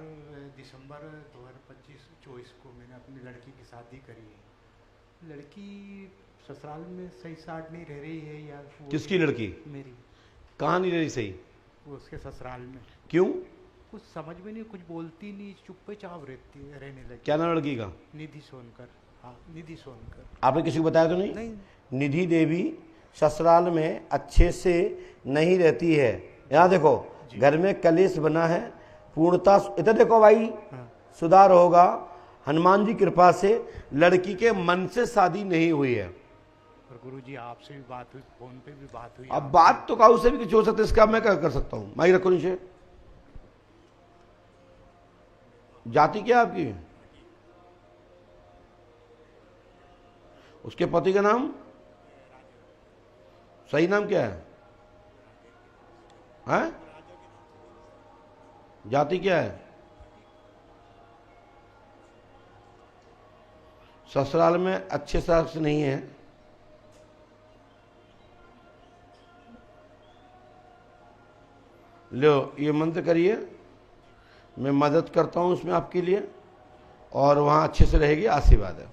दिसंबर 2025-24 को मैंने अपनी लड़की की शादी करी है। लड़की ससुराल में सही साट नहीं रह रही है या किसकी लड़की? मेरी। कहाँ नहीं रह रही सही? वो उसके ससुराल में। क्यों? कुछ समझ में नहीं, कुछ बोलती नहीं, चुप्पे चाप रहने लगी। क्या नाम लड़की का? निधि सोनकर। हाँ, निधि सोनकर। आपने किसी को बताया तो नहीं? नहीं। निधि देवी ससुराल में अच्छे से नहीं रहती है। यहाँ देखो, घर में कलेश बना है, पूर्णता इधर देखो भाई, सुधार होगा हनुमान जी कृपा से। लड़की के मन से शादी नहीं हुई है। और गुरुजी आपसे भी बात हुई, फोन पे भी बात हुई। अब बात तो काऊ से भी कुछ हो सकता है, इसका मैं क्या कर सकता हूँ? माइक रखो नीचे। जाति क्या आपकी? उसके पति का नाम? सही नाम क्या है? हैं? जाति क्या है? ससुराल में अच्छे शख्स नहीं है। लो ये मंत्र करिए, मैं मदद करता हूं उसमें आपके लिए, और वहां अच्छे से रहेगी, आशीर्वाद है।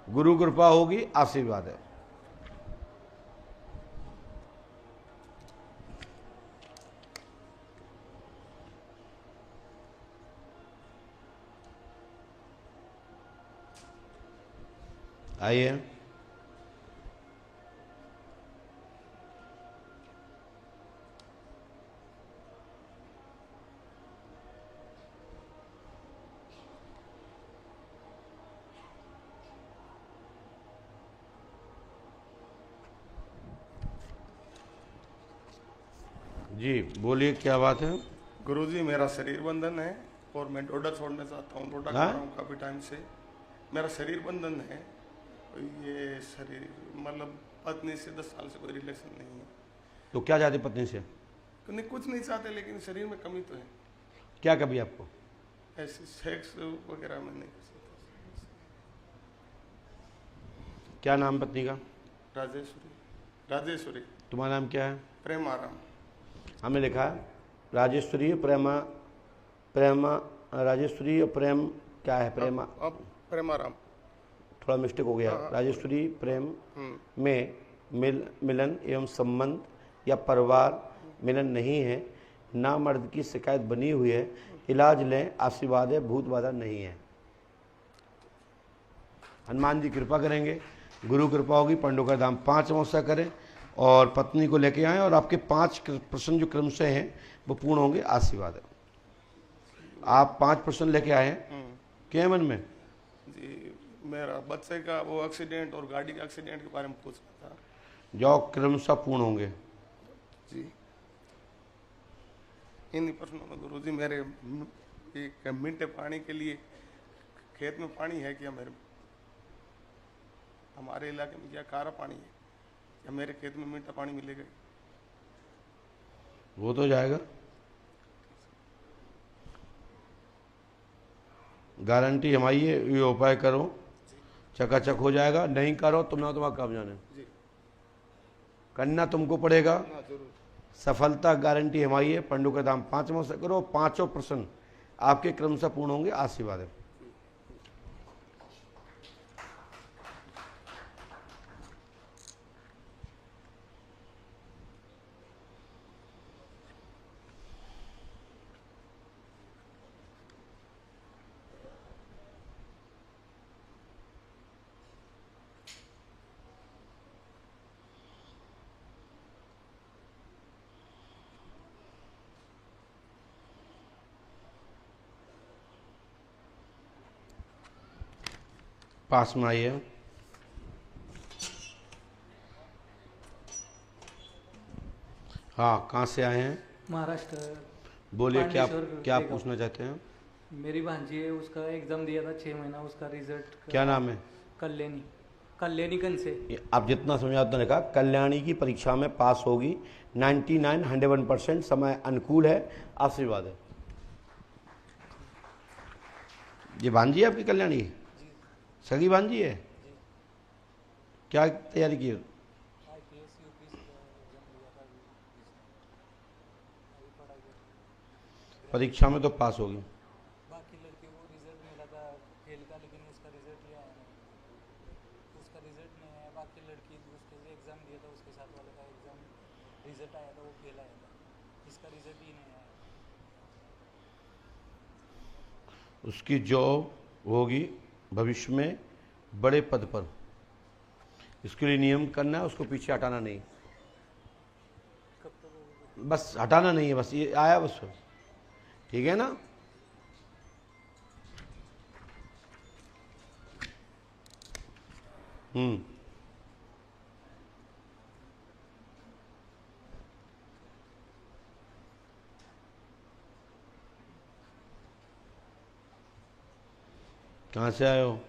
गुरु कृपा होगी, आशीर्वाद है। आइए। जी बोलिए, क्या बात है? गुरुजी मेरा शरीर बंधन है और मैं डोडा छोड़ना चाहता हूँ। डोडा कर रहा हूँ काफ़ी टाइम से। मेरा शरीर बंधन है, ये शरीर मतलब पत्नी से 10 साल से कोई रिलेशन नहीं है। तो क्या चाहते पत्नी से? नहीं, कुछ नहीं चाहते, लेकिन शरीर में कमी तो है। क्या कभी आपको? ऐसे सेक्स वगैरह में नहीं कर सकता। क्या नाम पत्नी का? राजेश्वरी। राजेश्वरी। तुम्हारा नाम क्या है? प्रेम आराम। हमें लिखा है राजेश्वरी प्रेमा, प्रेमा राजेश्वरी और प्रेम क्या है? प्रेमा, प्रेम आराम। थोड़ा मिस्टेक हो गया। राजेश्वरी प्रेम में मिलन एवं संबंध या परिवार मिलन नहीं है, ना मर्द की शिकायत बनी हुई है, इलाज लें, आशीर्वाद है, भूत बाधा नहीं है। हनुमान जी कृपा करेंगे, गुरु कृपा होगी, पंडों का दाम 5 अमावस्या करें और पत्नी को लेके आए, और आपके 5 प्रश्न जो क्रम से हैं वो पूर्ण होंगे, आशीर्वाद है। आप 5 प्रश्न लेके आए हैं, क्या है मन में? जी मेरा बच्चे का वो एक्सीडेंट और गाड़ी का एक्सीडेंट के बारे में पूछना था। जो क्रम से पूर्ण होंगे जी। इन्हीं प्रश्नों में गुरुजी मेरे एक मीठे पानी के लिए खेत में पानी है क्या? मेरे हमारे इलाके में क्या खारा पानी है या मेरे खेत में मीठा पानी मिलेगा? वो तो जाएगा, गारंटी हमारी है। ये उपाय करो, चकाचक हो जाएगा। नहीं करो तुम ना, तुम्हारा काम जाने, करना तुमको पड़ेगा। सफलता गारंटी हमारी है। पंडू का दाम 5 अमावस्या करो, 5 प्रश्न आपके क्रम से पूर्ण होंगे, आशीर्वाद है। पास में आइए। हाँ, कहाँ से आए हैं? महाराष्ट्र। बोलिए, क्या पांडेश्वर पूछना चाहते हैं? मेरी भांजी है, उसका एग्जाम दिया था 6 महीना, उसका रिजल्ट क्या नाम है? कल्याणी। कल्याणीगंज से। आप जितना समझा उतना लिखा। कल्याणी की परीक्षा में पास होगी, 99 101%। समय अनुकूल है, आशीर्वाद है। ये भांजी है आपकी कल्याणी? सगी भांजी है? क्या तैयारी की? परीक्षा में तो पास होगी। बाकी लड़के को रिजल्ट मिला था खेल का, लेकिन उसका रिजल्ट नहीं आया, उसका रिजल्ट नहीं आया। बाकी लड़की उसके एग्जाम दिया था, उसके साथ वाले का एग्जाम रिजल्ट आया था वो फेल आया था, इसका रिजल्ट ही नहीं आया। उसकी जॉब होगी भविष्य में बड़े पद पर। इसके लिए नियम करना है, उसको पीछे हटाना नहीं, बस हटाना नहीं है, बस ये आया बस, ठीक है ना। कहाँ से आए हो?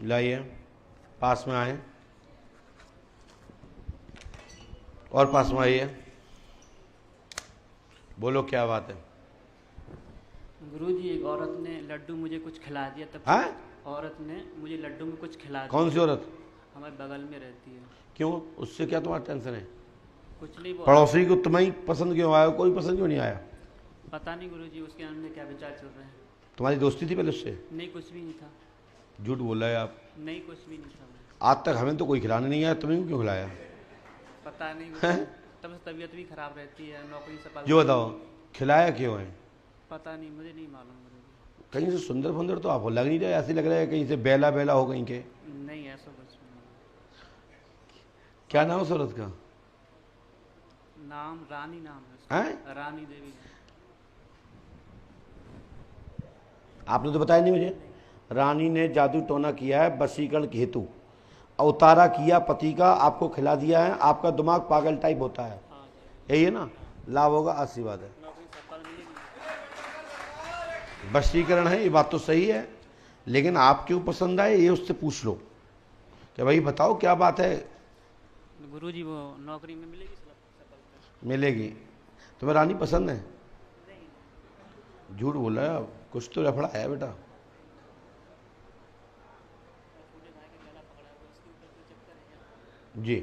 लाइए, पास में आए और पास में आइए, बोलो क्या बात है। गुरुजी, एक औरत ने लड्डू मुझे कुछ खिला दिया, तब हाँ? औरत ने मुझे लड्डू में कुछ खिला दिया। कौन सी औरत? हमारे बगल में रहती है। क्यों? उससे क्या तुम्हारा टेंशन है? कुछ नहीं, पड़ोसी को तुम्हें पसंद क्यों आया, कोई पसंद क्यों नहीं आया? पता नहीं गुरुजी, उसके अंदर क्या विचार चल रहे हैं। तुम्हारी दोस्ती थी पहले उससे? नहीं, कुछ भी नहीं था। झूठ बोल रहे हैं आप। नहीं, कुछ भी नहीं था। आज तक हमें तो कोई खिलाने नहीं आया, तुम्हें क्यों खिलाया? पता नहीं, तब तबीयत भी खराब रहती है, नौकरी से। जो बताओ, खिलाया क्यों है? पता नहीं, मुझे नहीं मालूम गुरुजी। कहीं से सुंदर फुंदर तो आप लग नहीं रहे, ऐसे लग रहा है कहीं से बेला बेला हो कहीं के। नहीं, ऐसा कुछ नहीं। क्या नाम है उस औरत का? नाम रानी नाम है, रानी देवी। आपने तो बताया नहीं मुझे। रानी ने जादू टोना किया है वशीकरण के हेतु, अवतारा किया पति का, आपको खिला दिया है, आपका दिमाग पागल टाइप होता है, यही है ना। लाभ होगा, आशीर्वाद है, वशीकरण है, ये बात तो सही है, लेकिन आप क्यों पसंद आए ये उससे पूछ लो कि भाई बताओ क्या बात है। गुरुजी, वो नौकरी में मिलेगी? मिलेगी। तुम्हें रानी पसंद है? झूठ बोल रहा है, कुछ तो लफड़ा है बेटा। जी,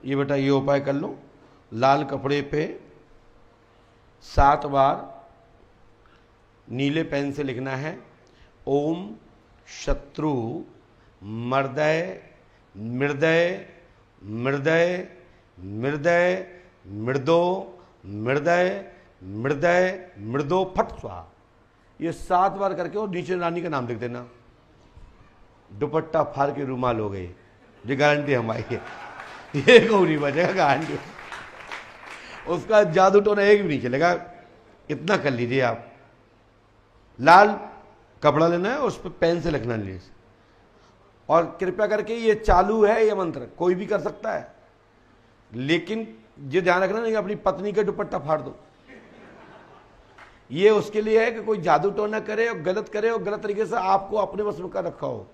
ये बेटा ये उपाय कर लो। लाल कपड़े पे 7 बार नीले पेन से लिखना है, ओम शत्रु मर्दय मृदय मृदय मृदय मृदो मृदय मृदय मृदो फट स्वाहा। ये 7 बार करके और नीचे रानी का नाम लिख देना। दुपट्टा फाड़ के रूमाल हो गए, ये गारंटी हमारी है, ये गौरी बजेगा गारंटी। उसका जादू टोना एक भी नहीं चलेगा, इतना कर लीजिए आप। लाल कपड़ा लेना है, उस पर पेन से लिखना लीजिए। और कृपया करके ये चालू है, ये मंत्र कोई भी कर सकता है, लेकिन ये ध्यान रखना नहीं अपनी पत्नी का दुपट्टा फाड़ दो। ये उसके लिए है कि कोई जादू टोना करे और गलत करे और गलत तरीके से आपको अपने वश में कर रखा हो,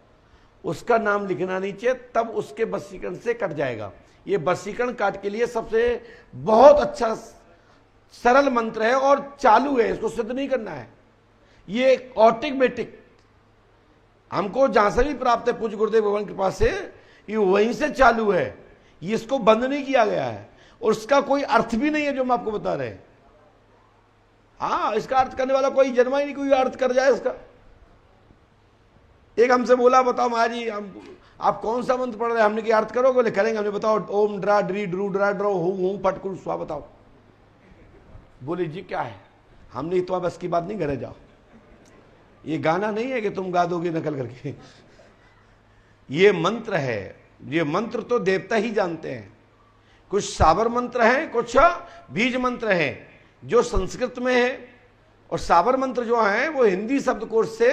उसका नाम लिखना नीचे, तब उसके वशीकरण से कट जाएगा। ये वशीकरण काट के लिए सबसे बहुत अच्छा सरल मंत्र है और चालू है, इसको सिद्ध नहीं करना है। ये ऑटोमेटिक हमको जहां से भी प्राप्त है पूज्य गुरुदेव भगवान की कृपा से, ये वहीं से चालू है, ये इसको बंद नहीं किया गया है और उसका कोई अर्थ भी नहीं है जो हम आपको बता रहे हैं। हाँ, इसका अर्थ करने वाला कोई जन्मा ही नहीं, कोई अर्थ कर जाए इसका। एक हमसे बोला बताओ महाराज हम आप कौन सा मंत्र पढ़ रहे हैं? हमने क्या अर्थ करोगे? बोले करेंगे। हमने बताओ ओम ड्रा ड्री ड्रू ड्रा ड्रो हूं फटकुल स्वा बताओ। बोले जी क्या है? हमने तो बस की बात नहीं, घरे जाओ। ये गाना नहीं है कि तुम गा दोगे नकल करके, ये मंत्र है। ये मंत्र तो देवता ही जानते हैं। कुछ साबर मंत्र हैं, कुछ बीज मंत्र हैं जो संस्कृत में है, और साबर मंत्र जो हैं वो हिंदी शब्दकोश से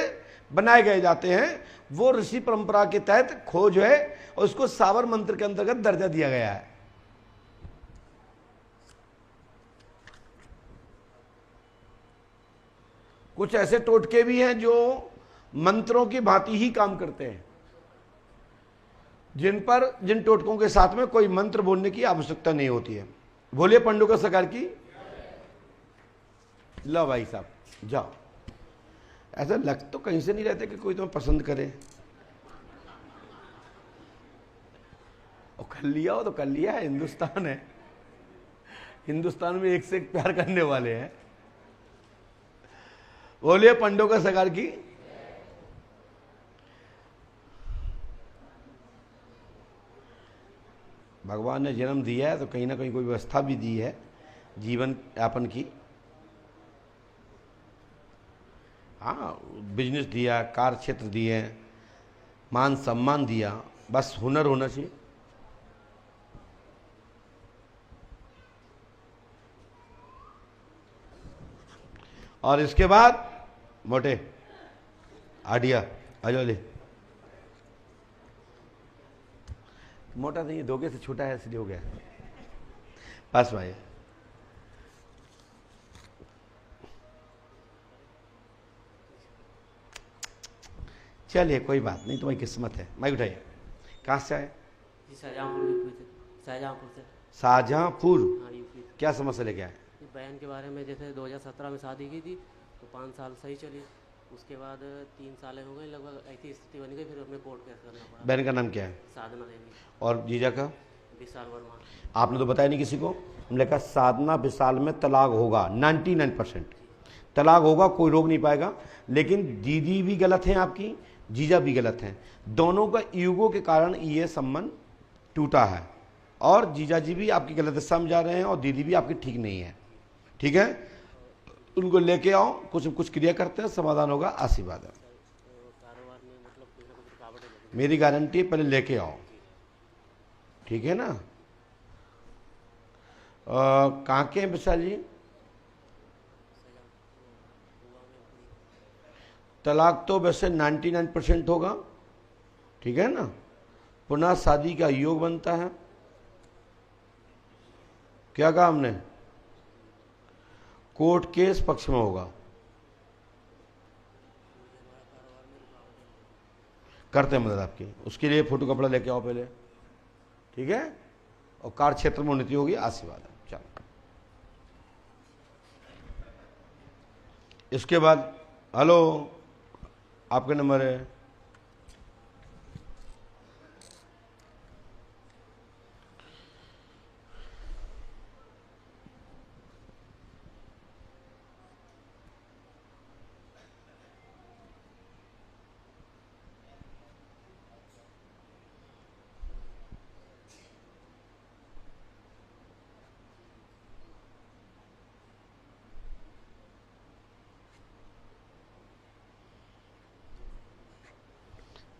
बनाए गए जाते हैं। वो ऋषि परंपरा के तहत खोज है और उसको साबर मंत्र के अंतर्गत दर्जा दिया गया है। कुछ ऐसे टोटके भी हैं जो मंत्रों की भांति ही काम करते हैं, जिन टोटकों के साथ में कोई मंत्र बोलने की आवश्यकता नहीं होती है। बोलिए पंडुका सरकार की। लो भाई साहब जाओ। ऐसा लग तो कहीं से नहीं रहते कि कोई तुम्हें पसंद करे। कर लिया हो तो कर लिया है, हिंदुस्तान है, हिंदुस्तान में एक से एक प्यार करने वाले हैं। बोलिए पंडों सरकार की। भगवान ने जन्म दिया है तो कहीं ना कहीं कोई व्यवस्था भी दी है जीवन यापन की। हाँ, बिजनेस दिया, कार्य क्षेत्र दिए, मान सम्मान दिया, बस हुनर होना चाहिए। और इसके बाद मोटे आडिया अजोली, मोटा नहीं, धोखे से छोटा है इसलिए हो गया। पास भाई चलिए कोई बात नहीं, तुम्हारी किस्मत है। माइक उठाइए। कहाँ से आए? शाहजहाँपुर से। शाहजहाँपुर। हाँ, यूपी। क्या समस्या लेके आए? बहन के बारे में, जैसे 2017 में शादी की थी तो 5 साल सही चली, उसके बाद 3 साल हो गए लगभग, ऐसी स्थिति बन गई, फिर हमें कोर्ट केस करना पड़ा। बहन का नाम क्या है? साधना देवी। और जीजा का? विशाल वर्मा। आपने तो बताया नहीं किसी को। हमने कहा साधना विशाल में तलाक होगा, 99% तलाक होगा, कोई रोक नहीं पाएगा। लेकिन दीदी भी गलत हैं आपकी, जीजा भी गलत हैं, दोनों का ईगो के कारण ये संबंध टूटा है। और जीजा जी भी आपकी गलत दिशा में जा रहे हैं और दीदी भी आपकी ठीक नहीं है। ठीक है, उनको लेके आओ, कुछ कुछ क्रिया करते हैं, समाधान होगा। आशीर्वाद है, मेरी गारंटी है, पहले लेके आओ। ठीक है ना? कहाँ के हैं विशाल जी? तलाक तो वैसे 99% होगा, ठीक है ना? पुनः शादी का योग बनता है। क्या कहा हमने? कोर्ट केस पक्ष में होगा। करते हैं मदद आपकी, उसके लिए फोटो कपड़ा लेके आओ पहले, ठीक है? और कार्य क्षेत्र में उन्नति होगी। आशीर्वाद है। चलो, इसके बाद हेलो, आपका नंबर है?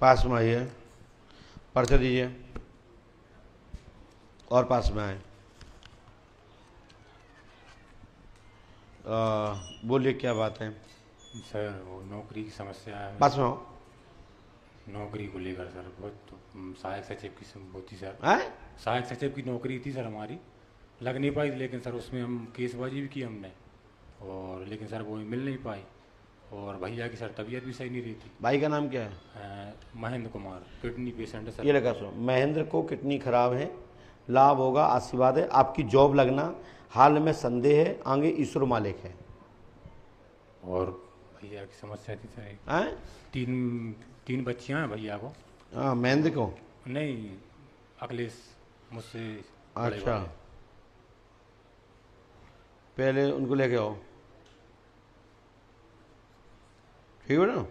पास में आइए, पर्चा दीजिए और पास में आए। बोलिए क्या बात है? सर वो नौकरी की समस्या है। पास में आओ। नौकरी को लेकर सर बहुत सहायक सचिव की होती सर। सहायक सचिव की नौकरी थी सर हमारी, लग नहीं पाई, लेकिन सर उसमें हम केसबाजी भी की हमने, और लेकिन सर वो मिल नहीं पाई। और भैया की सर तबीयत भी सही नहीं रही थी। भाई का नाम क्या है? महेंद्र कुमार, किडनी पेशेंट है सर। ये लगा सुनो, महेंद्र को किडनी खराब है, लाभ होगा, आशीर्वाद है। आपकी जॉब लगना हाल में संदेह है, आगे ईश्वर मालिक है। और भैया की समस्या थी सर, तीन बच्चियां हैं भैया को। हाँ, महेंद्र को नहीं, अखिलेश मुझसे। अच्छा, पहले उनको लेके आओ, ठीक है ना?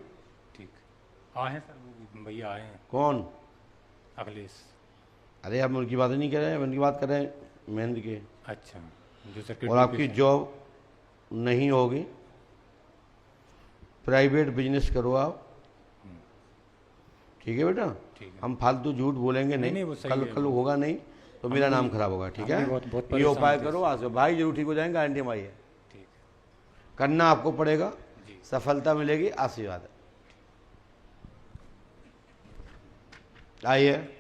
ठीक, आए हैं सर, वो भैया आए हैं। कौन? अखिलेश। अरे आप उनकी बात नहीं कर रहे हैं, उनकी बात कर रहे हैं महेंद्र के। अच्छा, जो सर। और आपकी जॉब नहीं होगी, प्राइवेट बिजनेस करो आप, ठीक है बेटा? ठीक है। हम फालतू झूठ बोलेंगे नहीं, कल होगा नहीं तो मेरा नाम खराब होगा, ठीक है? ये उपाय करो, आज भाई जरूर ठीक हो जाएंगे, गारंटी हमारी है। ठीक, करना आपको पड़ेगा, सफलता मिलेगी। आशीर्वाद है। आइए,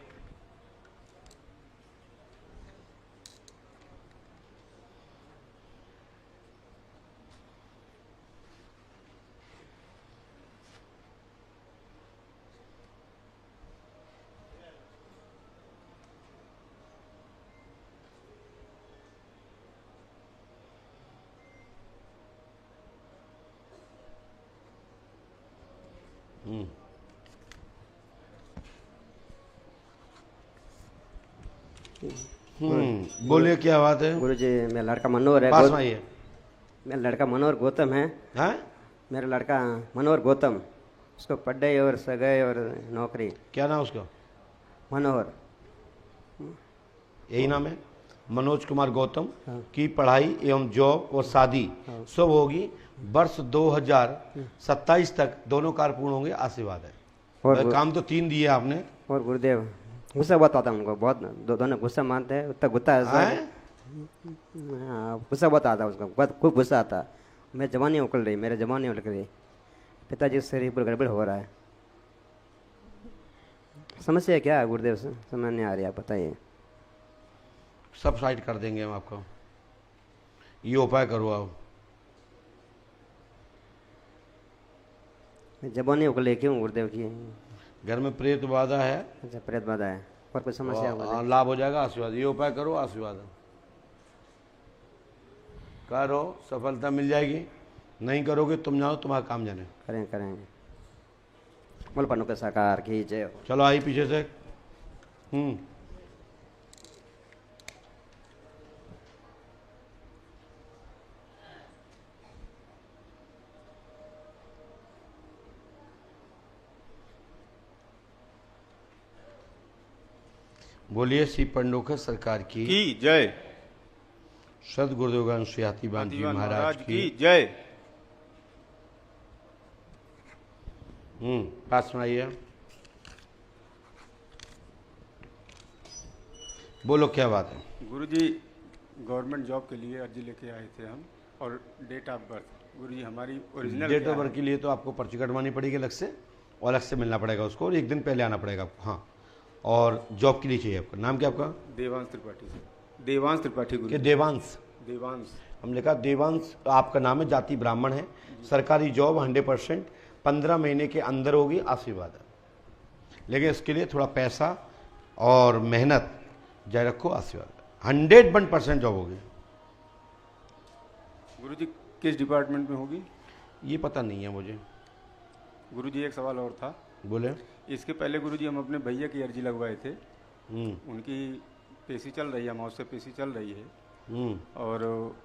बोलिए क्या बात है? गुरु जी मेरा लड़का मनोहर है। पास में आइए। मेरा लड़का मनोहर गौतम है। हाँ? मेरा लड़का मनोहर गौतम, उसको पढ़ाई और सगाई और नौकरी। क्या नाम उसका? मनोहर। यही नाम है? मनोज कुमार गौतम की पढ़ाई एवं जॉब और शादी सब होगी वर्ष 2027 तक, दोनों कार्य पूर्ण होंगे। आशीर्वाद है। और काम तो 3 दिए आपने। और गुरुदेव गुस्सा बहुत आता है उनको, बहुत दोनों गुस्सा मानते हैं, उतना गुस्सा है। गुस्सा बहुत आता है उसको, बहुत खूब गुस्सा आता है। मैं जवानी उकल रही, मेरे जवानी उकल रही, पिताजी से शरीर पर गड़बड़ हो रहा है। समस्या क्या है गुरुदेव? से समझ नहीं आ रही, आप बताइए। सब साइड कर देंगे हम आपको, ये उपाय करो आप। जबानी उकले क्यों गुरुदेव की? घर में प्रेत बाधा है। अच्छा, प्रेत बाधा है। और कोई समस्या होगा? लाभ हो जाएगा। आशीर्वाद, ये उपाय करो, आशीर्वाद करो, सफलता मिल जाएगी। नहीं करोगे तुम जानो, तुम्हारा काम जाने। करेंगे। बोल पन्नू के साकार की जय। चलो आई पीछे से। बोलिए श्री पंडोकर सरकार की जय। सद गुरुदेव श्री हाथीबान जी महाराज की जय। पास में आइए। बोलो क्या बात है? गुरुजी गवर्नमेंट जॉब के लिए अर्जी लेके आए थे हम, और डेट ऑफ बर्थ गुरुजी हमारी ओरिजिनल डेट ऑफ बर्थ के लिए तो आपको पर्ची कटवानी पड़ेगी अलग से, और अलग से मिलना पड़ेगा उसको, और 1 दिन पहले आना पड़ेगा आपको। हाँ, और जॉब के लिए चाहिए आपका। नाम क्या आपका? देवांश त्रिपाठी। देवांश त्रिपाठी गुरु। देवांश? देवांश। हम लिखा देवांश आपका नाम है, जाति ब्राह्मण है, सरकारी जॉब 100% 15 महीने के अंदर होगी। आशीर्वाद है। लेकिन इसके लिए थोड़ा पैसा और मेहनत जारी रखो। आशीर्वाद 101% जॉब होगी। गुरुजी किस डिपार्टमेंट में होगी? ये पता नहीं है मुझे। गुरुजी एक सवाल और था। बोले। इसके पहले गुरुजी हम अपने भैया की अर्जी लगवाए थे, उनकी पेशी चल रही है, अमावस से पेशी चल रही है, और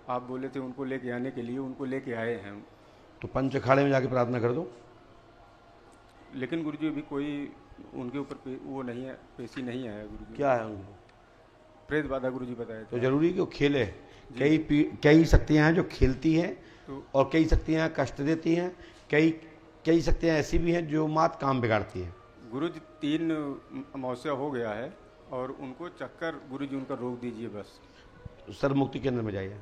आप बोले थे उनको लेके आने के लिए, उनको लेके आए हैं। तो पंच अखाड़े में जाके प्रार्थना कर दो। लेकिन गुरुजी अभी कोई उनके ऊपर वो नहीं है, पेशी नहीं आया गुरुजी। क्या है उनको? प्रेत बाधा गुरुजी बताए थे। तो जरूरी कि वो खेले। कई शक्तियां हैं जो खेलती हैं, और कई शक्तियां कष्ट देती हैं, कई शक्तियां ऐसी भी हैं जो मात काम बिगाड़ती है। गुरुजी 3 अमावस्या हो गया है, और उनको चक्कर गुरुजी उनका रोक दीजिए बस। सर्व मुक्ति केंद्र में जाइए।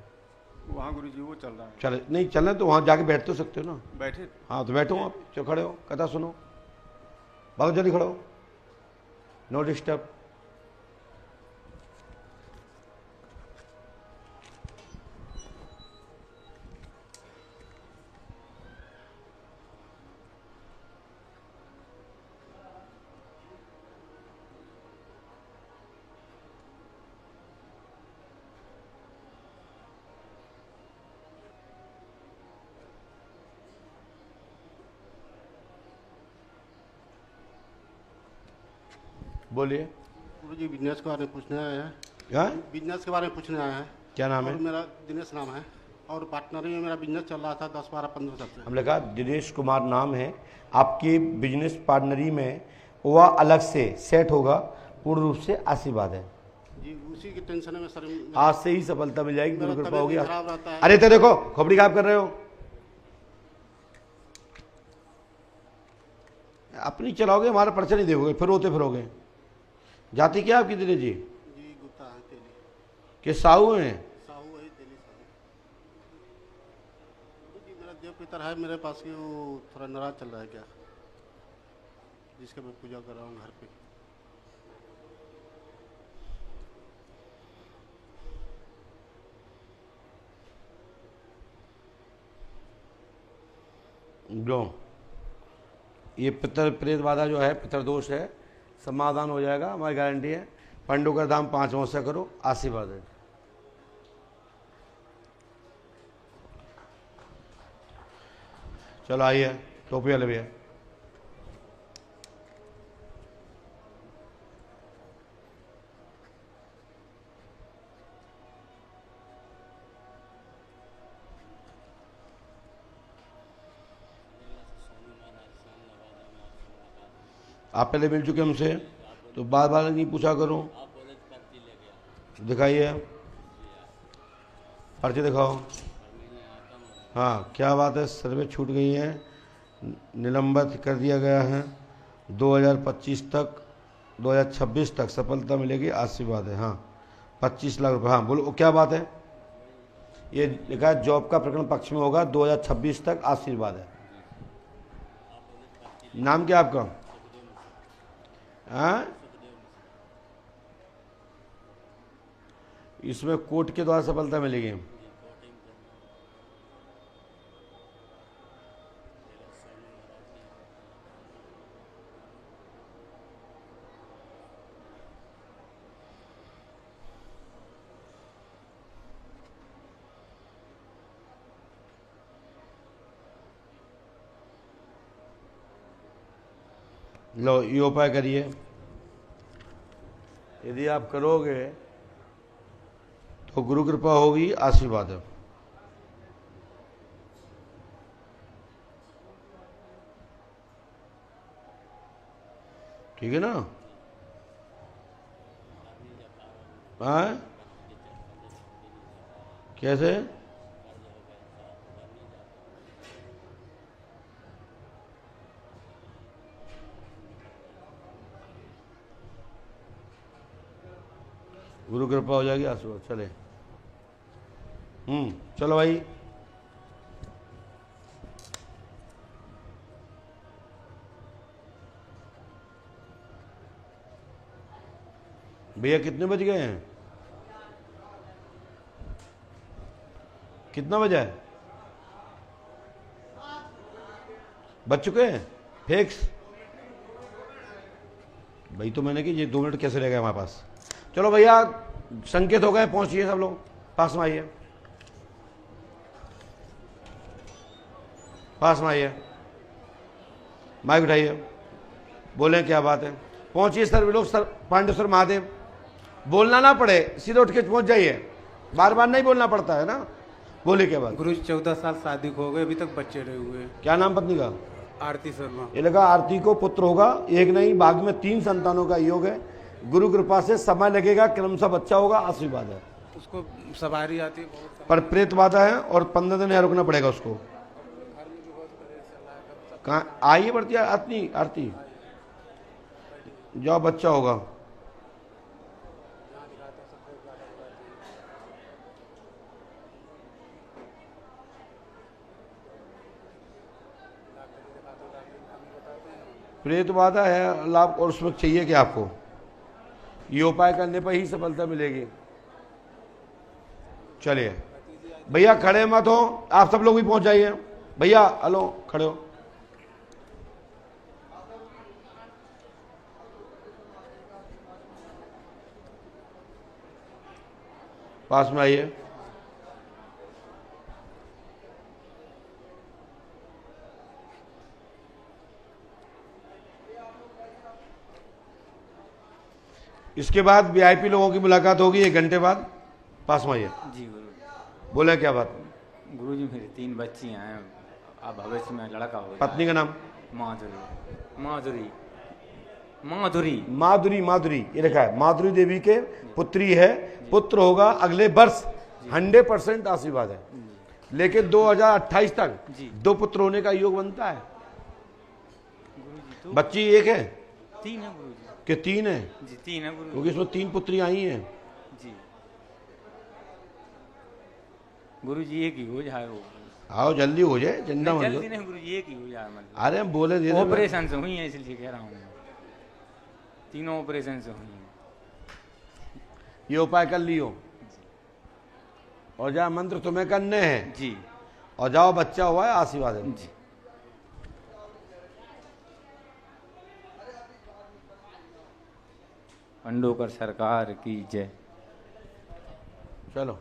वहाँ गुरुजी वो चल रहा है। चले नहीं चलना तो वहाँ जाके बैठ तो सकते हो ना। बैठे। हाँ तो बैठो आप, चलो खड़े हो, कथा सुनो, बहुत जल्दी खड़ो, नो डिस्टर्ब। बोलिए। गुरुजी बिजनेस के बारे में पूछने आया है। क्या? बिजनेस के बारे में पूछने आया है। क्या नाम है? मेरा दिनेश नाम है, और पार्टनरी में मेरा बिजनेस चल रहा था 10, 12, 15 साल से। हमने कहा दिनेश कुमार नाम है आपके, बिजनेस पार्टनरी में वह अलग से सेट होगा पूर्ण रूप से। आशीर्वाद है जी, उसी की टेंशन में सर। आज से ही सफलता मिल जाएगी, गुरु कृपा होगी। खराब रहता है। अरे तो देखो खोपड़ी गायब कर रहे हो, अपनी चलाओगे, हमारा पर्चा नहीं देखोगे, फिर रोते फिरोगे। जाति क्या आपकी दिनेश जी? जी गुप्ता है तेली। कि साहू हैं? साहू है, तेली साहू। जी मेरा देव पितर है मेरे पास की, वो थोड़ा नाराज चल रहा है क्या, जिसका मैं पूजा कर रहा हूँ घर पे। ये पितर प्रेत बाधा जो है, पितर दोष है, समाधान हो जाएगा, हमारी गारंटी है। पंडोकर धाम 5 अमावस्या करो, आशीर्वाद है। चलो आइए, टोपी वाले भैया। आप पहले मिल चुके हमसे, तो बार बार नहीं पूछा करो। दिखाइए, पर्ची दिखाओ। हाँ, क्या बात है, सर्वे छूट गई है, निलंबित कर दिया गया है। 2025 तक 2026 तक सफलता मिलेगी, आशीर्वाद है। हाँ, 25 लाख रुपये। हाँ बोलो, क्या बात है? ये लिखा है जॉब का प्रकरण पक्ष में होगा, 2026 तक आशीर्वाद है। नाम क्या आपका? हाँ, इसमें कोर्ट के द्वारा सफलता मिलेगी। लो, ये उपाय करिए। यदि आप करोगे तो गुरु कृपा होगी, आशीर्वाद है। ठीक है ना? हाँ, कैसे? गुरु कृपा हो जाएगी, आशीर्वाद। चले, चलो भाई। भैया कितने बज गए हैं? कितना बजा है? बज चुके हैं फिक्स? भाई तो मैंने कि ये 2 मिनट कैसे रह गए हमारे पास। चलो भैया, संकेत हो गए, पहुंचिए सब लोग, पास में आइए, पास में आइए, माइक उठाइए, बोलें क्या बात है। पहुंचिए सर, लोग सर, पांडेश्वर महादेव, बोलना ना पड़े, सीधे उठ के पहुंच जाइए, बार बार नहीं बोलना पड़ता है ना। बोले क्या बात? गुरु 14 साल शादी को हो गए, अभी तक बच्चे रहे हुए। क्या नाम पत्नी का? आरती शर्मा। ये लगा आरती को पुत्र होगा, एक नहीं भाग में 3 संतानों का योग है। गुरु कृपा से समय लगेगा, क्रमशः बच्चा होगा, आशीर्वाद है। उसको सवारी आती है बहुत, पर प्रेत बाधा है और 15 दिन यहाँ रुकना पड़ेगा उसको। कहाँ आइए, बढ़ती है आरती, आरती जाओ, बच्चा होगा। प्रेत बाधा है लाभ, और उसमें चाहिए क्या आपको? ये उपाय करने पर ही सफलता मिलेगी। चलिए भैया, खड़े मत हो, आप सब लोग भी पहुंच जाइए। भैया हेलो, खड़े हो। पास में आइए। इसके बाद वीआईपी लोगों की मुलाकात होगी 1 घंटे बाद। पास में आइए। जी गुरु। बोले क्या बात? गुरु जी, मेरी 3 बच्चियां हैं, अब भविष्य में लड़का हो। पत्नी का नाम? माधुरी। माधुरी माधुरी माधुरी माधुरी, ये लिखा है, माधुरी देवी के पुत्री है, पुत्र होगा अगले वर्ष, 100% आशीर्वाद है। लेकिन 2028 तक 2 पुत्र होने का योग बनता है। बच्ची 1 है? 3 है गुरु जी। कि 3 है? जी 3 है गुरु। क्योंकि इसमें 3 पुत्री आई हैं। जी गुरु जी, एक ही हो जाए वो। आओ जल्दी हो जाए, चिंता मत जल्दी नहीं गुरु जी, एक ही हो जाए। मतलब अरे हम बोले दे, ऑपरेशन से हुई है, इसलिए कह रहा हूँ। 3 ऑपरेशन से हुई है। ये उपाय कर लियो, और जाओ, मंत्र तुम्हें करने हैं जी, और जाओ, बच्चा हुआ है, आशीर्वाद है जी। अंडोकर सरकार की जय। चलो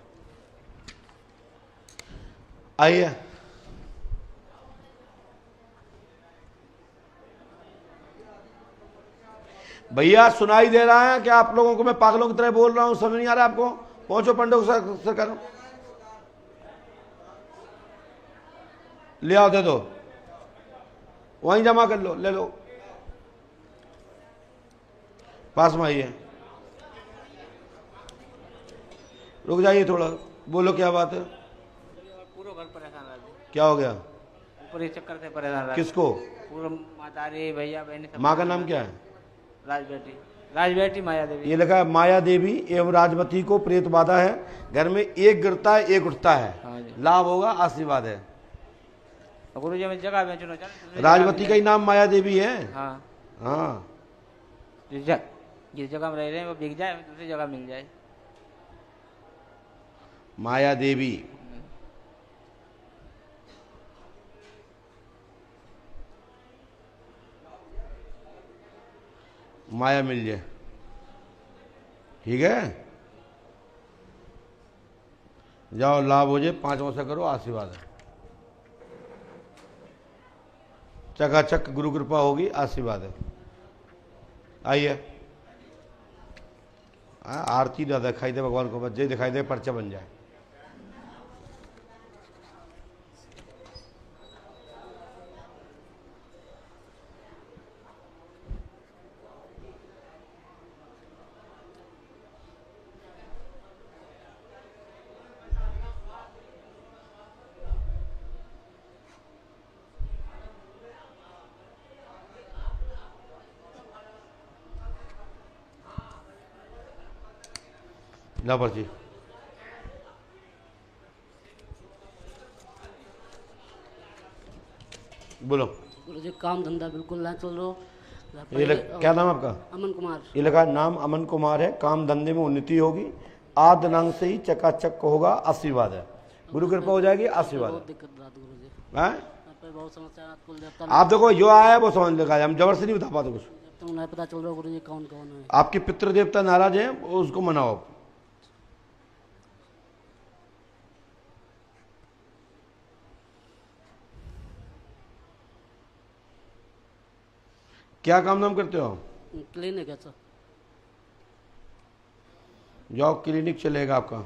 आइए। भैया सुनाई दे रहा है क्या आप लोगों को? मैं पागलों की तरह बोल रहा हूं, समझ नहीं आ रहा आपको? पहुंचो पंडो सर करो, ले आओ, दे दो, वहीं जमा कर लो, ले लो। पास में आइए, रुक जाइए थोड़ा, बोलो क्या बात है। पूरा घर परेशान रहते। क्या हो गया? पूरे चक्कर से परेशान रहते। किसको? पूरा मातारी भैया बहनी। माँ का नाम क्या है? राजबेटी माया देवी। ये लिखा है माया देवी एवं राजमती को प्रेत बाधा है, घर में एक गिरता है एक उठता है। हाँ जी। लाभ होगा, आशीर्वाद है। गुरु जी में जगह में चुनो राजमती का ही नाम माया देवी है। हाँ हाँ, जिस जगह में रह रहे हैं वो बिक जाए, दूसरी जगह मिल जाए। माया देवी। माया मिल जाए, ठीक है। जाओ, लाभ हो जाए, 5 वर्ष करो, आशीर्वाद है। चकाचक गुरु कृपा होगी, आशीर्वाद है। आइए, आरती ना दिखाई दे भगवान को, बस जय दिखाई दे, पर्चा बन जाए। ला पर्ची। बोलो। गुरु जी काम धंधा बिल्कुल ना चल रहा। क्या नाम आपका? अमन कुमार। ये लगा नाम अमन कुमार है। काम धंधे में उन्नति होगी, आद दिनांक से ही चकाचक होगा, आशीर्वाद है। गुरु कृपा हो जाएगी, आशीर्वाद है। बहुत समस्या। आप देखो जो आया है वो समझ लगा, हम जबरदस्ती नहीं बता पाते कुछ। नहीं पता चल रहा गुरु जी कौन कौन है। आपके पितृ देवता नाराज हैं, उसको मनाओ। क्या काम नाम करते हो? क्लिनिक है सर। जाओ, क्लिनिक चलेगा आपका,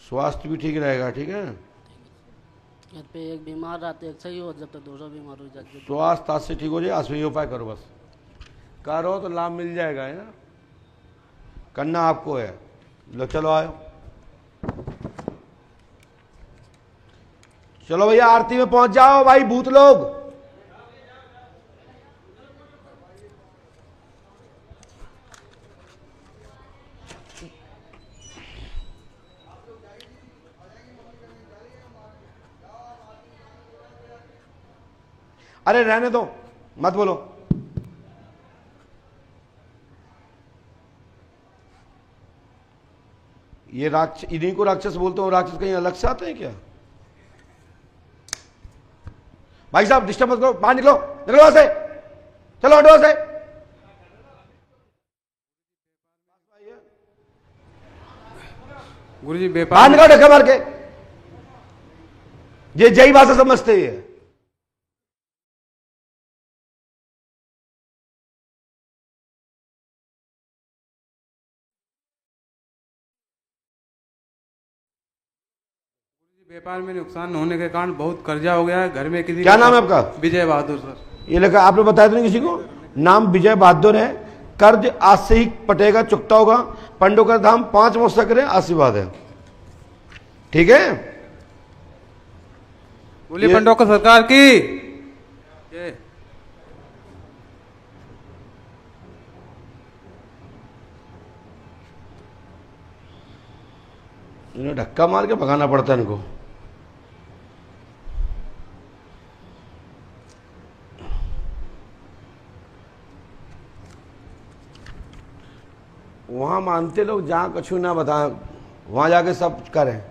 स्वास्थ्य भी ठीक रहेगा, ठीक है। घर पे एक बीमार रहते, एक सही हो, जब तक दूसरा बीमार हो जाते। स्वास्थ्य आज से ठीक हो जाए, आज से उपाय करो, बस करो तो लाभ मिल जाएगा, है ना। करना आपको है। लो चलो, आयो, चलो भैया, आरती में पहुंच जाओ भाई, भूत लोग। अरे रहने दो, मत बोलो। ये राक्षस, इन्हीं को राक्षस बोलते हो। राक्षस कहीं अलग से आते हैं क्या? भाई साहब डिस्टर्ब मत करो, बाहर निकलो, निकलो वहां से, चलो हटो से। गुरुजी बाहर निकलो, ढक्का मार के। ये जय भाषा समझते हैं। व्यापार में नुकसान होने के कारण बहुत कर्जा हो गया है घर में। किसी क्या नाम है आपका? विजय बहादुर सर। ये लगा आपने बताया तो नहीं किसी को? नाम विजय बहादुर है। कर्ज आज से ही पटेगा, चुकता होगा। पंडोकर धाम 5 वर्ष तक रहे, आशीर्वाद है, ठीक है। बोलिए पंडोकर सरकार की। इन्हें धक्का मार के भगाना पड़ता है इनको। वहां मानते लोग जहां कछु ना बताएं, वहां जाके सब करें।